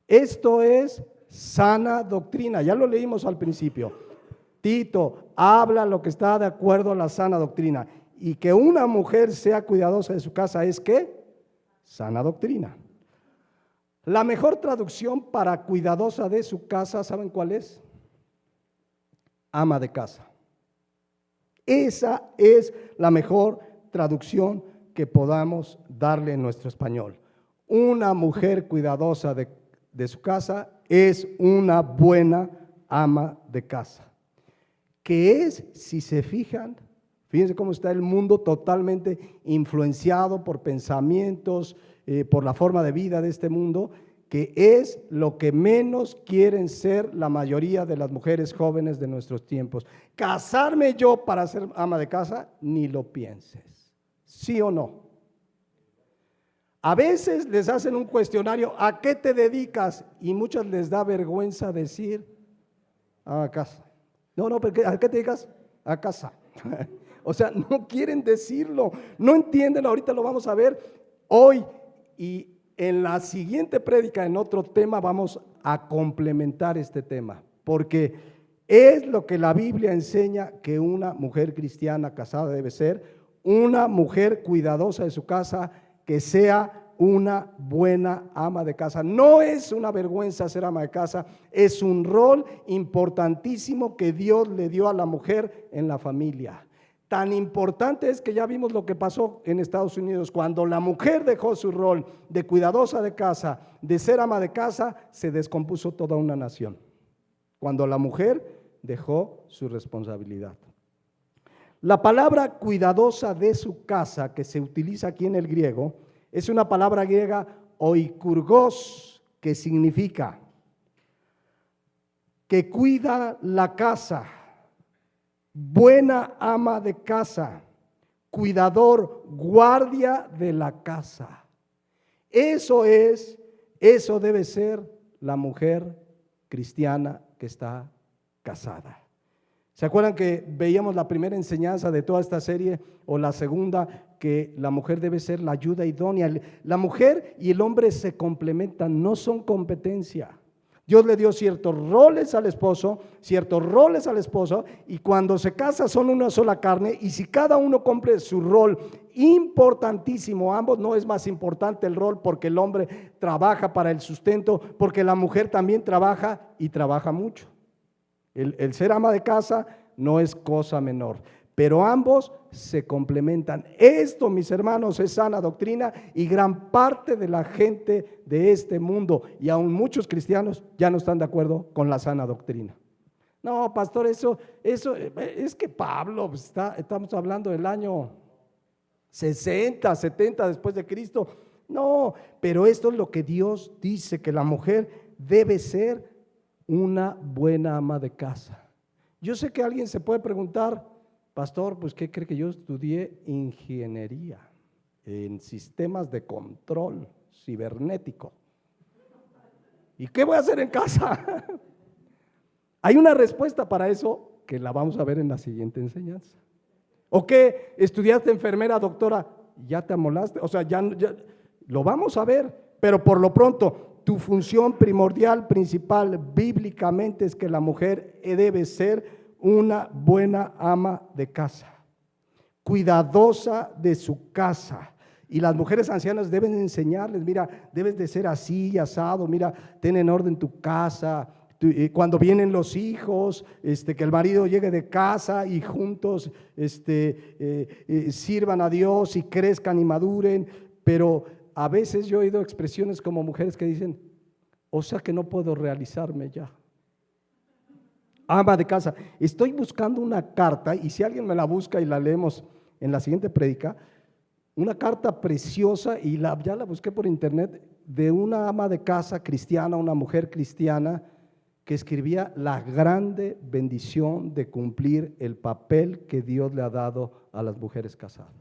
A: Esto es sana doctrina, ya lo leímos al principio. Tito habla lo que está de acuerdo a la sana doctrina, y que una mujer sea cuidadosa de su casa es ¿qué? Sana doctrina. La mejor traducción para cuidadosa de su casa, ¿saben cuál es? Ama de casa. Esa es la mejor traducción que podamos darle en nuestro español. Una mujer cuidadosa de su casa es una buena ama de casa. Que es, si se fijan, fíjense cómo está el mundo totalmente influenciado por pensamientos, por la forma de vida de este mundo, que es lo que menos quieren ser la mayoría de las mujeres jóvenes de nuestros tiempos. Casarme yo para ser ama de casa, ni lo pienses. ¿Sí o no? A veces les hacen un cuestionario, ¿a qué te dedicas? Y muchas les da vergüenza decir, a casa. No, pero ¿a qué te dedicas? A casa. O sea, no quieren decirlo, no entienden, ahorita lo vamos a ver hoy, y en la siguiente prédica, en otro tema, vamos a complementar este tema, porque es lo que la Biblia enseña que una mujer cristiana casada debe ser, una mujer cuidadosa de su casa, que sea una buena ama de casa. No es una vergüenza ser ama de casa, es un rol importantísimo que Dios le dio a la mujer en la familia. Tan importante es que ya vimos lo que pasó en Estados Unidos. Cuando la mujer dejó su rol de cuidadosa de casa, de ser ama de casa, se descompuso toda una nación. Cuando la mujer dejó su responsabilidad. La palabra cuidadosa de su casa, que se utiliza aquí en el griego, es una palabra griega oikurgos, que significa que cuida la casa, buena ama de casa, cuidador, guardia de la casa. Eso debe ser la mujer cristiana que está casada. ¿Se acuerdan que veíamos la primera enseñanza de toda esta serie o la segunda, que la mujer debe ser la ayuda idónea? La mujer y el hombre se complementan, no son competencia. Dios le dio ciertos roles al esposo, y cuando se casa son una sola carne, y si cada uno cumple su rol importantísimo, ambos, no es más importante el rol porque el hombre trabaja para el sustento, porque la mujer también trabaja y trabaja mucho. El ser ama de casa no es cosa menor, pero ambos se complementan. Esto, mis hermanos, es sana doctrina, y gran parte de la gente de este mundo, y aún muchos cristianos, ya no están de acuerdo con la sana doctrina. No, pastor, eso es que Pablo, estamos hablando del año 60, 70 después de Cristo. No, pero esto es lo que Dios dice, que la mujer debe ser una buena ama de casa. Yo sé que alguien se puede preguntar, pastor, pues ¿qué cree que yo estudié? Ingeniería en sistemas de control cibernético. ¿Y qué voy a hacer en casa? Hay una respuesta para eso que la vamos a ver en la siguiente enseñanza. ¿O qué? ¿Estudiaste enfermera, doctora? ¿Ya te amolaste? O sea, ya lo vamos a ver, pero por lo pronto tu función primordial, principal, bíblicamente, es que la mujer debe ser una buena ama de casa, cuidadosa de su casa. Y las mujeres ancianas deben enseñarles, mira, debes de ser así y asado, mira, ten en orden tu casa. Cuando vienen los hijos, que el marido llegue de casa y juntos sirvan a Dios y crezcan y maduren. Pero a veces yo he oído expresiones como mujeres que dicen, o sea que no puedo realizarme ya. Ama de casa. Estoy buscando una carta, y si alguien me la busca y la leemos en la siguiente prédica, una carta preciosa, y ya la busqué por internet, de una ama de casa cristiana, una mujer cristiana, que escribía la grande bendición de cumplir el papel que Dios le ha dado a las mujeres casadas.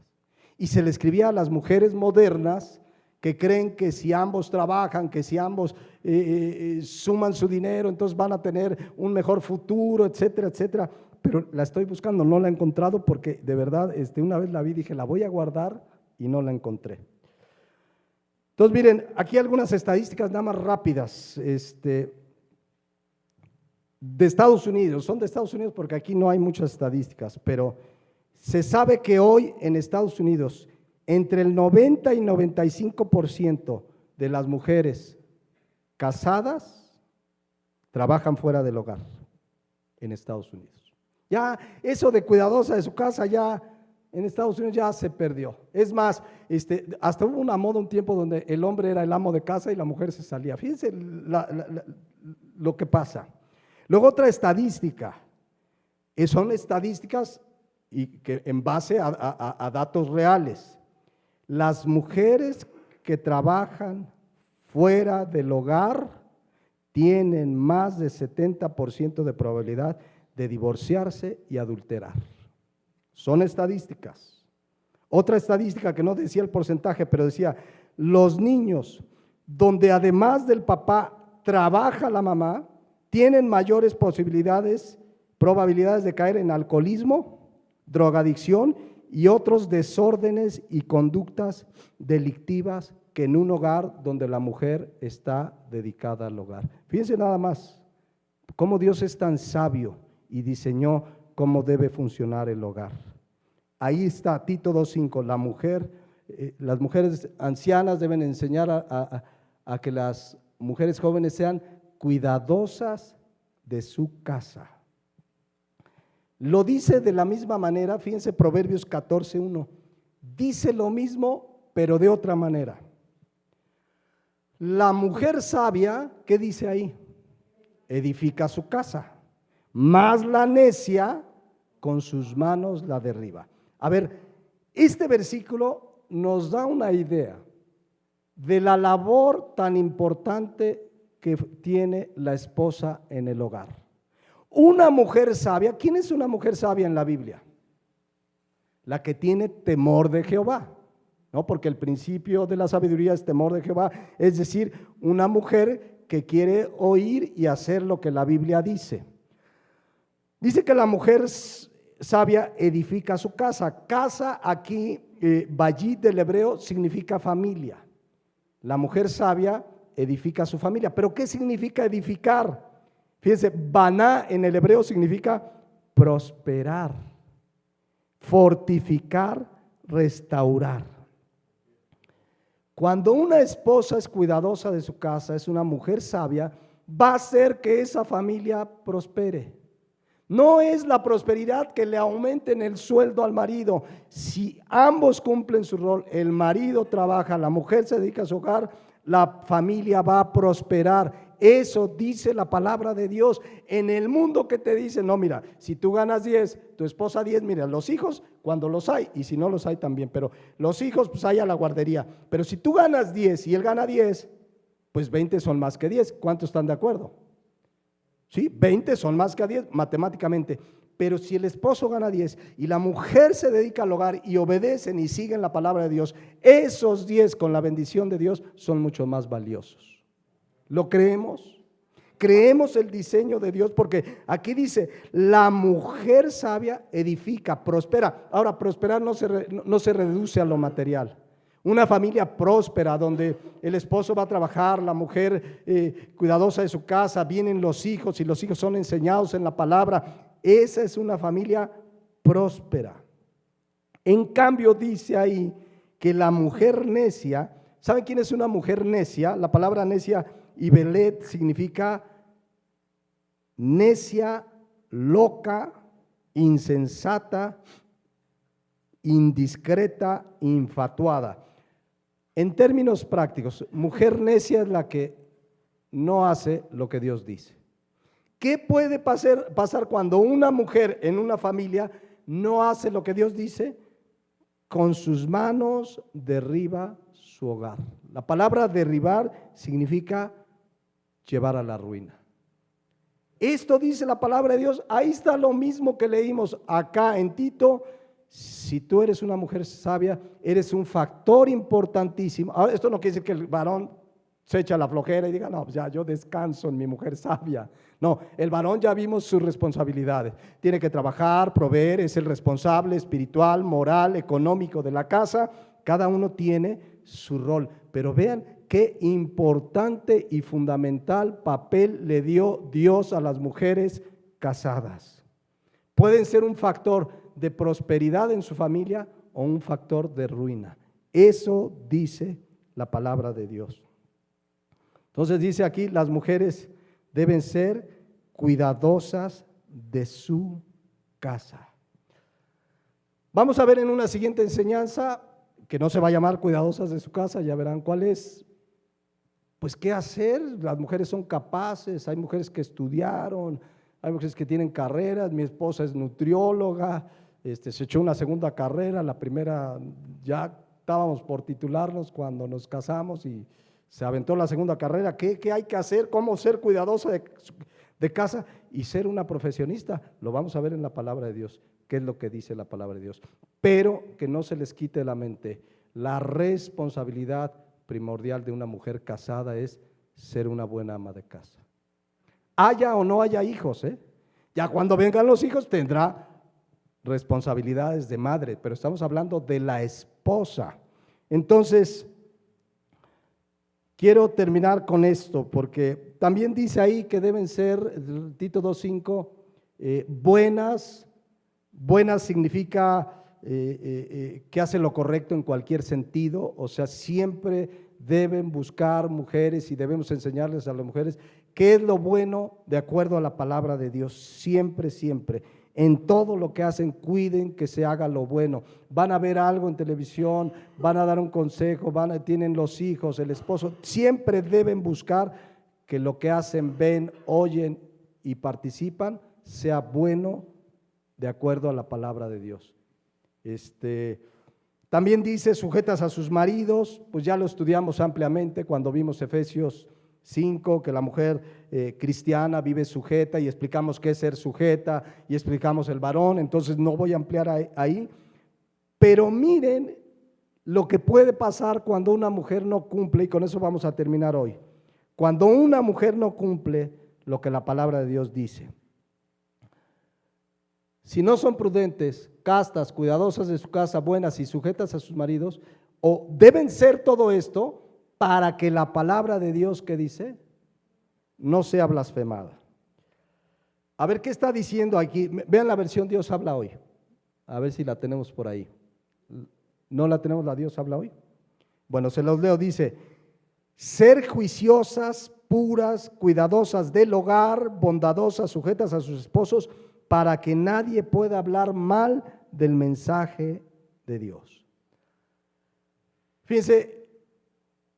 A: Y se le escribía a las mujeres modernas que creen que si ambos trabajan, que si ambos suman su dinero, entonces van a tener un mejor futuro, etcétera, etcétera. Pero la estoy buscando, no la he encontrado, porque de verdad una vez la vi, dije, la voy a guardar, y no la encontré. Entonces miren, aquí algunas estadísticas nada más rápidas de Estados Unidos. Son de Estados Unidos porque aquí no hay muchas estadísticas, pero se sabe que hoy en Estados Unidos entre el 90 y 95% de las mujeres casadas trabajan fuera del hogar en Estados Unidos. Ya eso de cuidadosa de su casa, ya en Estados Unidos ya se perdió. Es más, hasta hubo una moda un tiempo donde el hombre era el amo de casa y la mujer se salía. Fíjense lo que pasa. Luego otra estadística, son estadísticas y que en base a datos reales. Las mujeres que trabajan fuera del hogar tienen más de 70% de probabilidad de divorciarse y adulterar. Son estadísticas. Otra estadística que no decía el porcentaje, pero decía, los niños donde además del papá trabaja la mamá, tienen mayores probabilidades de caer en alcoholismo, drogadicción y otros desórdenes y conductas delictivas que en un hogar donde la mujer está dedicada al hogar. Fíjense nada más cómo Dios es tan sabio y diseñó cómo debe funcionar el hogar. Ahí está Tito 2:5, las mujeres ancianas deben enseñar a que las mujeres jóvenes sean cuidadosas de su casa. Lo dice de la misma manera, fíjense Proverbios 14:1. Dice lo mismo, pero de otra manera. La mujer sabia, ¿qué dice ahí? Edifica su casa, mas la necia con sus manos la derriba. A ver, este versículo nos da una idea de la labor tan importante que tiene la esposa en el hogar. Una mujer sabia, ¿quién es una mujer sabia en la Biblia? La que tiene temor de Jehová, ¿no? Porque el principio de la sabiduría es temor de Jehová, es decir, una mujer que quiere oír y hacer lo que la Biblia dice. Dice que la mujer sabia edifica su casa. Casa aquí, bayit del hebreo, significa familia. La mujer sabia edifica su familia. ¿Pero qué significa edificar? Fíjense, baná en el hebreo significa prosperar, fortificar, restaurar. Cuando una esposa es cuidadosa de su casa, es una mujer sabia, va a hacer que esa familia prospere. No es la prosperidad que le aumenten el sueldo al marido. Si ambos cumplen su rol, el marido trabaja, la mujer se dedica a su hogar, la familia va a prosperar. Eso dice la palabra de Dios. En el mundo que te dice, no, mira, si tú ganas 10, tu esposa 10, mira, los hijos cuando los hay, y si no los hay también, pero los hijos pues hay a la guardería. Pero si tú ganas 10 y él gana 10, pues 20 son más que 10. ¿Cuántos están de acuerdo? Sí, 20 son más que 10 matemáticamente. Pero si el esposo gana 10 y la mujer se dedica al hogar y obedecen y siguen la palabra de Dios, esos 10 con la bendición de Dios son mucho más valiosos. ¿Lo creemos? Creemos el diseño de Dios, porque aquí dice, la mujer sabia edifica, prospera. Ahora, prosperar no se reduce a lo material. Una familia próspera donde el esposo va a trabajar, la mujer cuidadosa de su casa, vienen los hijos y los hijos son enseñados en la palabra. Esa es una familia próspera. En cambio dice ahí que la mujer necia, ¿saben quién es una mujer necia? La palabra necia, Ibelet, significa necia, loca, insensata, indiscreta, infatuada. En términos prácticos, mujer necia es la que no hace lo que Dios dice. ¿Qué puede pasar cuando una mujer en una familia no hace lo que Dios dice? Con sus manos derriba su hogar. La palabra derribar significa llevar a la ruina. Esto dice la palabra de Dios. Ahí está lo mismo que leímos acá en Tito. Si tú eres una mujer sabia, eres un factor importantísimo. Ahora, esto no quiere decir que el varón se echa la flojera y diga, no, ya yo descanso en mi mujer sabia. No, el varón ya vimos sus responsabilidades. Tiene que trabajar, proveer, es el responsable espiritual, moral, económico de la casa. Cada uno tiene su rol. Pero vean qué importante y fundamental papel le dio Dios a las mujeres casadas. Pueden ser un factor de prosperidad en su familia o un factor de ruina. Eso dice la palabra de Dios. Entonces dice aquí, las mujeres deben ser cuidadosas de su casa. Vamos a ver en una siguiente enseñanza, que no se va a llamar cuidadosas de su casa, ya verán cuál es. Pues qué hacer, las mujeres son capaces, hay mujeres que estudiaron, hay mujeres que tienen carreras, mi esposa es nutrióloga, se echó una segunda carrera, la primera ya estábamos por titularnos cuando nos casamos y se aventó la segunda carrera. ¿Qué hay que hacer? ¿Cómo ser cuidadosa de casa y ser una profesionista? Lo vamos a ver en la palabra de Dios, qué es lo que dice la palabra de Dios. Pero que no se les quite de la mente, la responsabilidad primordial de una mujer casada es ser una buena ama de casa. Haya o no haya hijos, ya cuando vengan los hijos tendrá responsabilidades de madre, pero estamos hablando de la esposa. Entonces, quiero terminar con esto, porque también dice ahí que deben ser, Tito 2:5, buenas. Buenas significa que hacen lo correcto en cualquier sentido, o sea, siempre deben buscar mujeres y debemos enseñarles a las mujeres qué es lo bueno de acuerdo a la palabra de Dios, siempre, siempre. En todo lo que hacen, cuiden que se haga lo bueno. Van a ver algo en televisión, van a dar un consejo, tienen los hijos, el esposo. Siempre deben buscar que lo que hacen, ven, oyen y participan sea bueno de acuerdo a la palabra de Dios. También dice, sujetas a sus maridos, pues ya lo estudiamos ampliamente cuando vimos Efesios 5, que la mujer cristiana vive sujeta y explicamos qué es ser sujeta y explicamos el varón, entonces no voy a ampliar ahí, pero miren lo que puede pasar cuando una mujer no cumple, y con eso vamos a terminar hoy. Cuando una mujer no cumple lo que la palabra de Dios dice. Si no son prudentes, castas, cuidadosas de su casa, buenas y sujetas a sus maridos, o deben ser todo esto para que la palabra de Dios, ¿qué dice? No sea blasfemada. A ver, ¿qué está diciendo aquí? Vean la versión Dios habla hoy. A ver si la tenemos por ahí. ¿No la tenemos la Dios habla hoy? Bueno, se los leo, dice, ser juiciosas, puras, cuidadosas del hogar, bondadosas, sujetas a sus esposos, para que nadie pueda hablar mal del mensaje de Dios. Fíjense,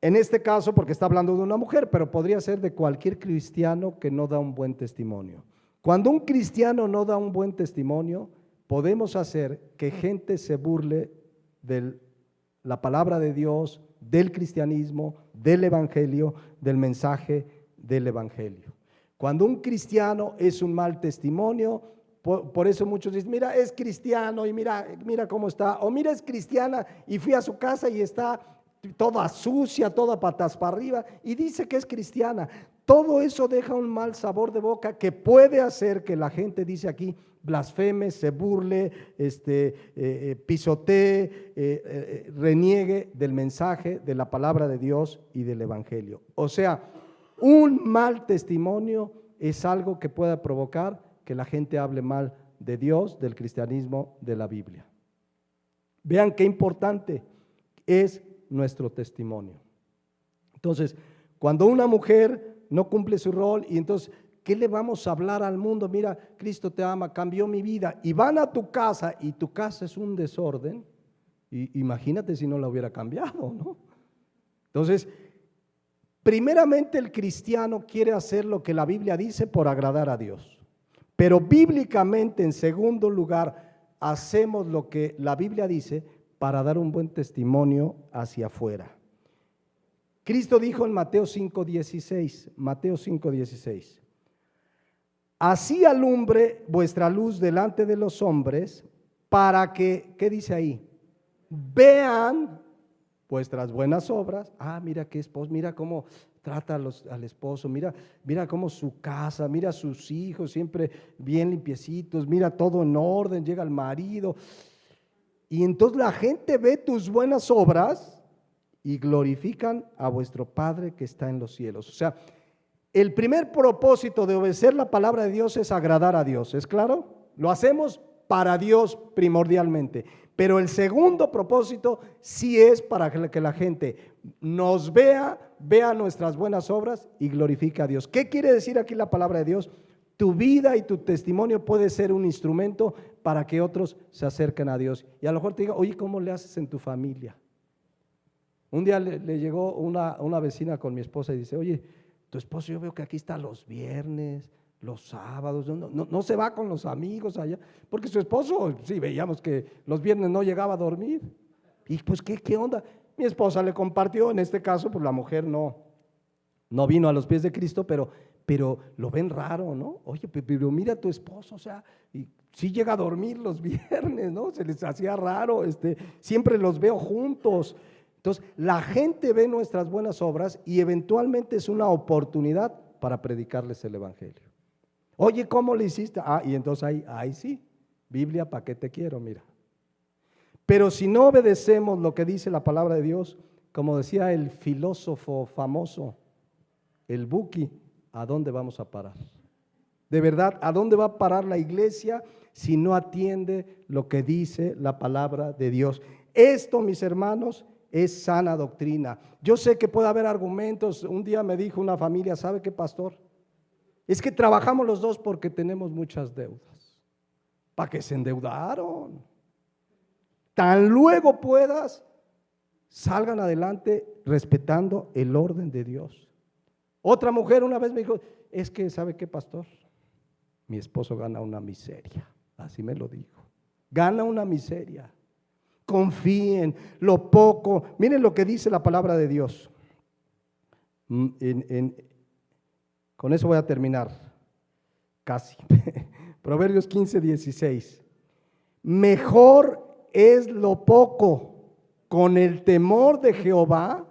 A: en este caso, porque está hablando de una mujer, pero podría ser de cualquier cristiano que no da un buen testimonio. Cuando un cristiano no da un buen testimonio, podemos hacer que gente se burle de la palabra de Dios, del cristianismo, del evangelio, del mensaje del evangelio. Cuando un cristiano es un mal testimonio, por eso muchos dicen, mira, es cristiano y mira cómo está, o mira, es cristiana y fui a su casa y está toda sucia, toda patas para arriba y dice que es cristiana. Todo eso deja un mal sabor de boca que puede hacer que la gente, dice aquí, blasfeme, se burle, pisotee, reniegue del mensaje, de la palabra de Dios y del evangelio. O sea, un mal testimonio es algo que pueda provocar que la gente hable mal de Dios, del cristianismo, de la Biblia. Vean qué importante es nuestro testimonio. Entonces, cuando una mujer no cumple su rol y entonces, ¿qué le vamos a hablar al mundo? Mira, Cristo te ama, cambió mi vida, y van a tu casa y tu casa es un desorden, y imagínate si no la hubiera cambiado, ¿no? Entonces, primeramente el cristiano quiere hacer lo que la Biblia dice por agradar a Dios. Pero bíblicamente, en segundo lugar, hacemos lo que la Biblia dice para dar un buen testimonio hacia afuera. Cristo dijo en Mateo 5:16, así alumbre vuestra luz delante de los hombres para que, ¿qué dice ahí? Vean vuestras buenas obras. Mira qué esposo, mira cómo trata al esposo, mira cómo su casa, mira sus hijos siempre bien limpiecitos, mira todo en orden, llega el marido. Y entonces la gente ve tus buenas obras y glorifican a vuestro Padre que está en los cielos. O sea, el primer propósito de obedecer la palabra de Dios es agradar a Dios, ¿es claro? Lo hacemos para Dios primordialmente. Pero el segundo propósito sí es para que la gente nos vea nuestras buenas obras y glorifique a Dios. ¿Qué quiere decir aquí la palabra de Dios? Tu vida y tu testimonio puede ser un instrumento para que otros se acerquen a Dios. Y a lo mejor te diga, oye, ¿cómo le haces en tu familia? Un día le llegó una vecina con mi esposa y dice, oye, tu esposo yo veo que aquí está los viernes, los sábados, no se va con los amigos allá, porque su esposo, sí, veíamos que los viernes no llegaba a dormir. Y pues, ¿qué onda? Mi esposa le compartió, en este caso, pues la mujer no vino a los pies de Cristo, pero lo ven raro, ¿no? Oye, pero mira a tu esposo, o sea, y sí llega a dormir los viernes, ¿no? Se les hacía raro, siempre los veo juntos. Entonces, la gente ve nuestras buenas obras y eventualmente es una oportunidad para predicarles el evangelio. Oye, ¿cómo le hiciste? Y entonces ahí sí, Biblia, ¿para qué te quiero? Mira. Pero si no obedecemos lo que dice la palabra de Dios, como decía el filósofo famoso, el Buki, ¿a dónde vamos a parar? De verdad, ¿a dónde va a parar la iglesia si no atiende lo que dice la palabra de Dios? Esto, mis hermanos, es sana doctrina. Yo sé que puede haber argumentos. Un día me dijo una familia, ¿sabe qué, pastor? Es que trabajamos los dos porque tenemos muchas deudas. ¿Para qué se endeudaron? Tan luego puedas, salgan adelante respetando el orden de Dios. Otra mujer una vez me dijo, es que, ¿sabe qué, pastor? Mi esposo gana una miseria, así me lo dijo. Gana una miseria. Confíen lo poco. Miren lo que dice la palabra de Dios. Con eso voy a terminar, casi. Proverbios 15:16. Mejor es lo poco con el temor de Jehová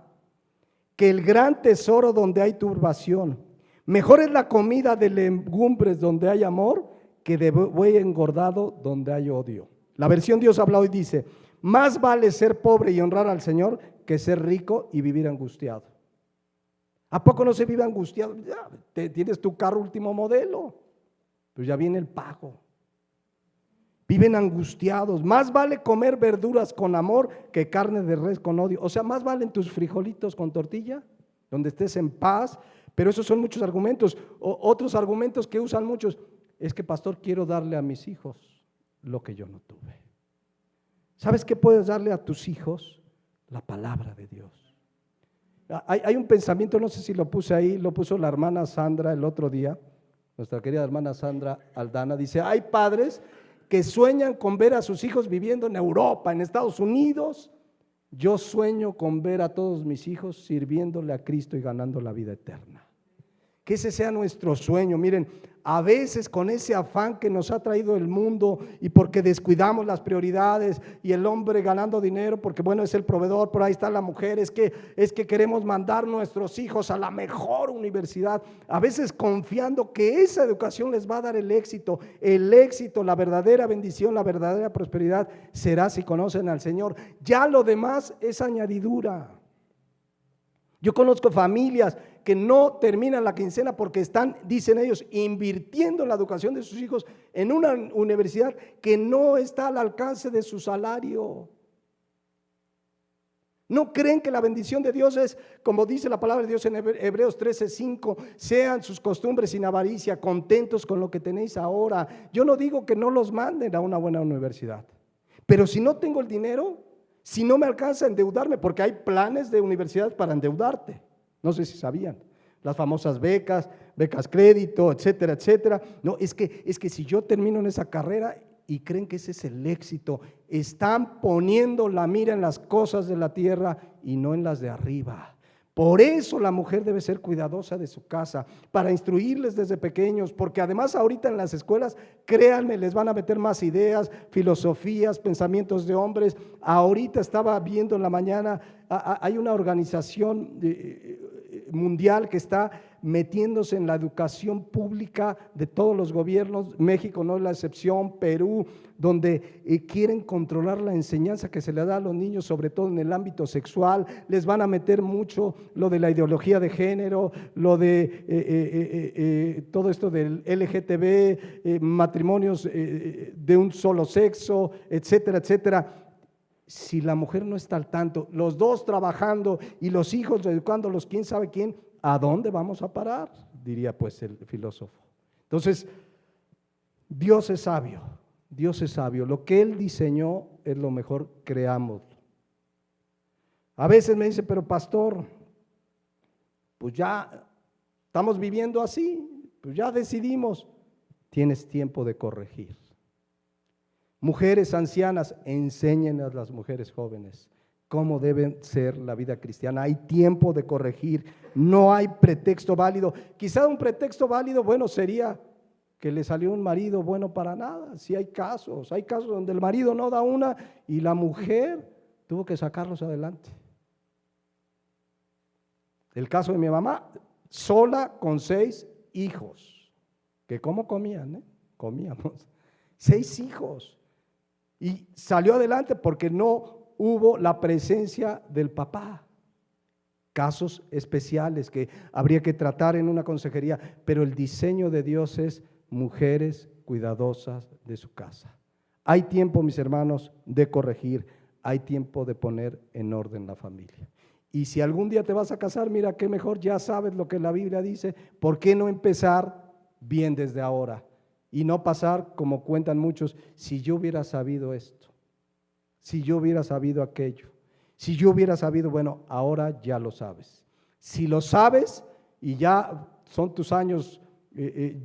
A: que el gran tesoro donde hay turbación. Mejor es la comida de legumbres donde hay amor que de buey engordado donde hay odio. La versión Dios habla hoy dice, más vale ser pobre y honrar al Señor que ser rico y vivir angustiado. ¿A poco no se vive angustiado? Ya, tienes tu carro último modelo, pues ya viene el pago. Viven angustiados. Más vale comer verduras con amor que carne de res con odio. O sea, más valen tus frijolitos con tortilla, donde estés en paz. Pero esos son muchos argumentos. Otros argumentos que usan muchos, es que pastor, quiero darle a mis hijos lo que yo no tuve. ¿Sabes qué puedes darle a tus hijos? La palabra de Dios. Hay un pensamiento, no sé si lo puse ahí, lo puso la hermana Sandra el otro día, nuestra querida hermana Sandra Aldana, dice, hay padres que sueñan con ver a sus hijos viviendo en Europa, en Estados Unidos. Yo sueño con ver a todos mis hijos sirviéndole a Cristo y ganando la vida eterna. Que ese sea nuestro sueño. Miren, a veces con ese afán que nos ha traído el mundo y porque descuidamos las prioridades y el hombre ganando dinero porque bueno es el proveedor, por ahí está la mujer, es que queremos mandar nuestros hijos a la mejor universidad, a veces confiando que esa educación les va a dar el éxito, la verdadera bendición, la verdadera prosperidad será si conocen al Señor. Ya lo demás es añadidura. Yo conozco familias que no terminan la quincena porque están, dicen ellos, invirtiendo en la educación de sus hijos en una universidad que no está al alcance de su salario. ¿No creen que la bendición de Dios es, como dice la palabra de Dios en Hebreos 13:5, sean sus costumbres sin avaricia, contentos con lo que tenéis ahora? Yo no digo que no los manden a una buena universidad, pero si no tengo el dinero, si no me alcanza a endeudarme, porque hay planes de universidad para endeudarte, no sé si sabían, las famosas becas crédito, etcétera, etcétera. No, es que si yo termino en esa carrera y creen que ese es el éxito, están poniendo la mira en las cosas de la tierra y no en las de arriba. Por eso la mujer debe ser cuidadosa de su casa, para instruirles desde pequeños, porque además ahorita en las escuelas, créanme, les van a meter más ideas, filosofías, pensamientos de hombres. Ahorita estaba viendo en la mañana, hay una organización mundial que está metiéndose en la educación pública de todos los gobiernos, México no es la excepción, Perú, donde quieren controlar la enseñanza que se le da a los niños, sobre todo en el ámbito sexual. Les van a meter mucho lo de la ideología de género, lo de todo esto del LGTB, matrimonios de un solo sexo, etcétera, etcétera. Si la mujer no está al tanto, los dos trabajando y los hijos educándolos, quién sabe quién, ¿a dónde vamos a parar? Diría pues el filósofo. Entonces, Dios es sabio, lo que Él diseñó es lo mejor, creámoslo. A veces me dice, pero pastor, pues ya estamos viviendo así, pues ya decidimos, tienes tiempo de corregir. Mujeres ancianas, enseñen a las mujeres jóvenes cómo debe ser la vida cristiana. Hay tiempo de corregir, no hay pretexto válido. Quizá un pretexto válido, bueno, sería que le salió un marido bueno para nada. Sí hay casos donde el marido no da una y la mujer tuvo que sacarlos adelante. El caso de mi mamá, sola con 6 hijos, que cómo comían, comíamos, 6 hijos. Y salió adelante porque no hubo la presencia del papá. Casos especiales que habría que tratar en una consejería, pero el diseño de Dios es mujeres cuidadosas de su casa. Hay tiempo, mis hermanos, de corregir, hay tiempo de poner en orden la familia. Y si algún día te vas a casar, mira qué mejor, ya sabes lo que la Biblia dice, ¿por qué no empezar bien desde ahora? y no pasar como cuentan muchos, si yo hubiera sabido esto, si yo hubiera sabido aquello, si yo hubiera sabido, bueno, ahora ya lo sabes. Si lo sabes y ya son tus años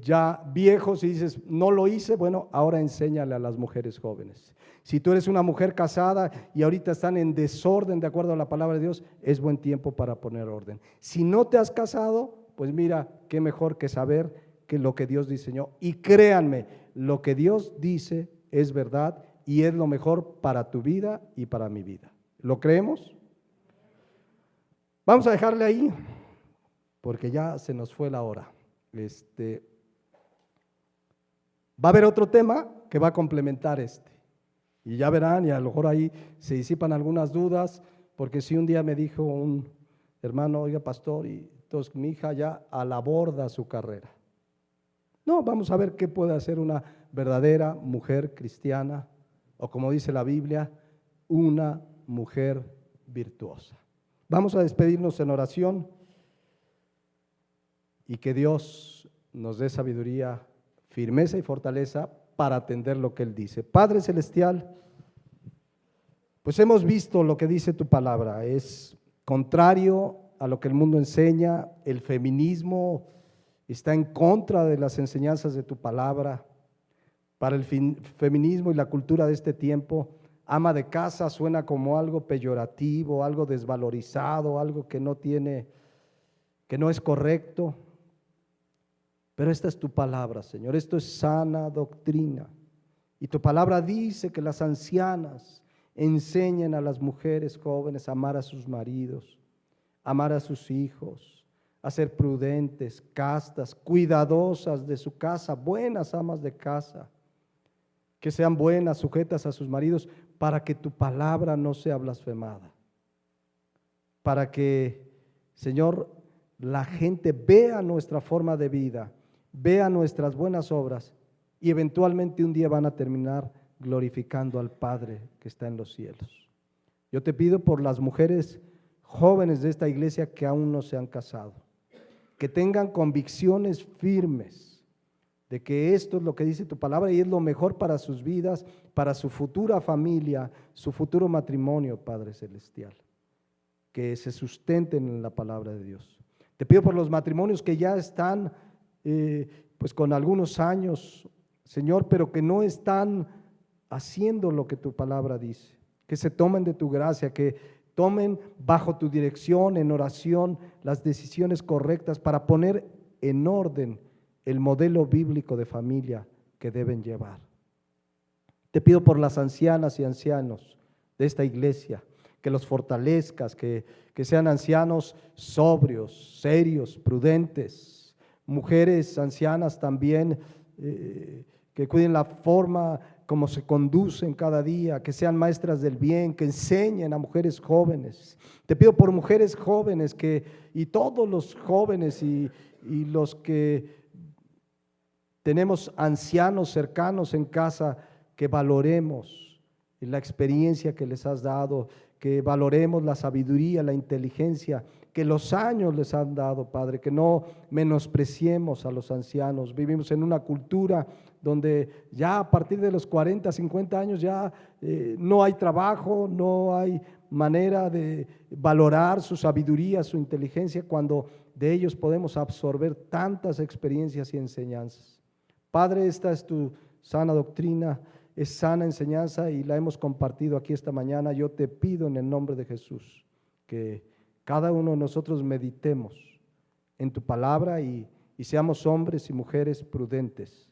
A: ya viejos y dices, no lo hice, bueno, ahora enséñale a las mujeres jóvenes. Si tú eres una mujer casada y ahorita están en desorden de acuerdo a la palabra de Dios, es buen tiempo para poner orden. Si no te has casado, pues mira, qué mejor que saber que lo que Dios diseñó. Y créanme, lo que Dios dice es verdad y es lo mejor para tu vida y para mi vida. ¿Lo creemos? Vamos a dejarle ahí, porque ya se nos fue la hora. Va a haber otro tema que va a complementar este. Y ya verán, y a lo mejor ahí se disipan algunas dudas, porque si un día me dijo un hermano, oiga pastor, y entonces mi hija ya aborda su carrera. No, vamos a ver qué puede hacer una verdadera mujer cristiana, o como dice la Biblia, una mujer virtuosa. Vamos a despedirnos en oración y que Dios nos dé sabiduría, firmeza y fortaleza para atender lo que Él dice. Padre Celestial, pues hemos visto lo que dice tu palabra, es contrario a lo que el mundo enseña, el feminismo está en contra de las enseñanzas de tu palabra. Para el feminismo y la cultura de este tiempo, ama de casa suena como algo peyorativo, algo desvalorizado, algo que no es correcto. Pero esta es tu palabra, Señor, esto es sana doctrina. Y tu palabra dice que las ancianas enseñen a las mujeres jóvenes a amar a sus maridos, amar a sus hijos, a ser prudentes, castas, cuidadosas de su casa, buenas amas de casa, que sean buenas, sujetas a sus maridos, para que tu palabra no sea blasfemada, para que, Señor, la gente vea nuestra forma de vida, vea nuestras buenas obras y eventualmente un día van a terminar glorificando al Padre que está en los cielos. Yo te pido por las mujeres jóvenes de esta iglesia que aún no se han casado, que tengan convicciones firmes de que esto es lo que dice tu palabra y es lo mejor para sus vidas, para su futura familia, su futuro matrimonio, Padre Celestial, que se sustenten en la palabra de Dios. Te pido por los matrimonios que ya están pues con algunos años, Señor, pero que no están haciendo lo que tu palabra dice, que se tomen de tu gracia, que tomen bajo tu dirección en oración las decisiones correctas para poner en orden el modelo bíblico de familia que deben llevar. Te pido por las ancianas y ancianos de esta iglesia, que los fortalezcas, que sean ancianos sobrios, serios, prudentes, mujeres ancianas también, que cuiden la forma como se conducen cada día, que sean maestras del bien, que enseñen a mujeres jóvenes. Te pido por mujeres jóvenes y todos los jóvenes y los que tenemos ancianos cercanos en casa, que valoremos la experiencia que les has dado, que valoremos la sabiduría, la inteligencia que los años les han dado, Padre, que no menospreciemos a los ancianos. Vivimos en una cultura donde ya a partir de los 40, 50 años ya no hay trabajo, no hay manera de valorar su sabiduría, su inteligencia, cuando de ellos podemos absorber tantas experiencias y enseñanzas. Padre, esta es tu sana doctrina, es sana enseñanza y la hemos compartido aquí esta mañana. Yo te pido en el nombre de Jesús que cada uno de nosotros meditemos en tu palabra y seamos hombres y mujeres prudentes,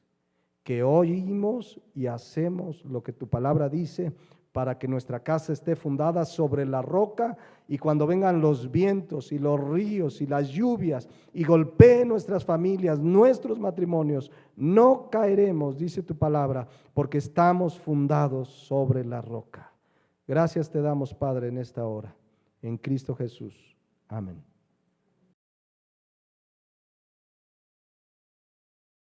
A: que oímos y hacemos lo que tu palabra dice para que nuestra casa esté fundada sobre la roca y cuando vengan los vientos y los ríos y las lluvias y golpeen nuestras familias, nuestros matrimonios, no caeremos, dice tu palabra, porque estamos fundados sobre la roca. Gracias te damos, Padre, en esta hora. En Cristo Jesús. Amén.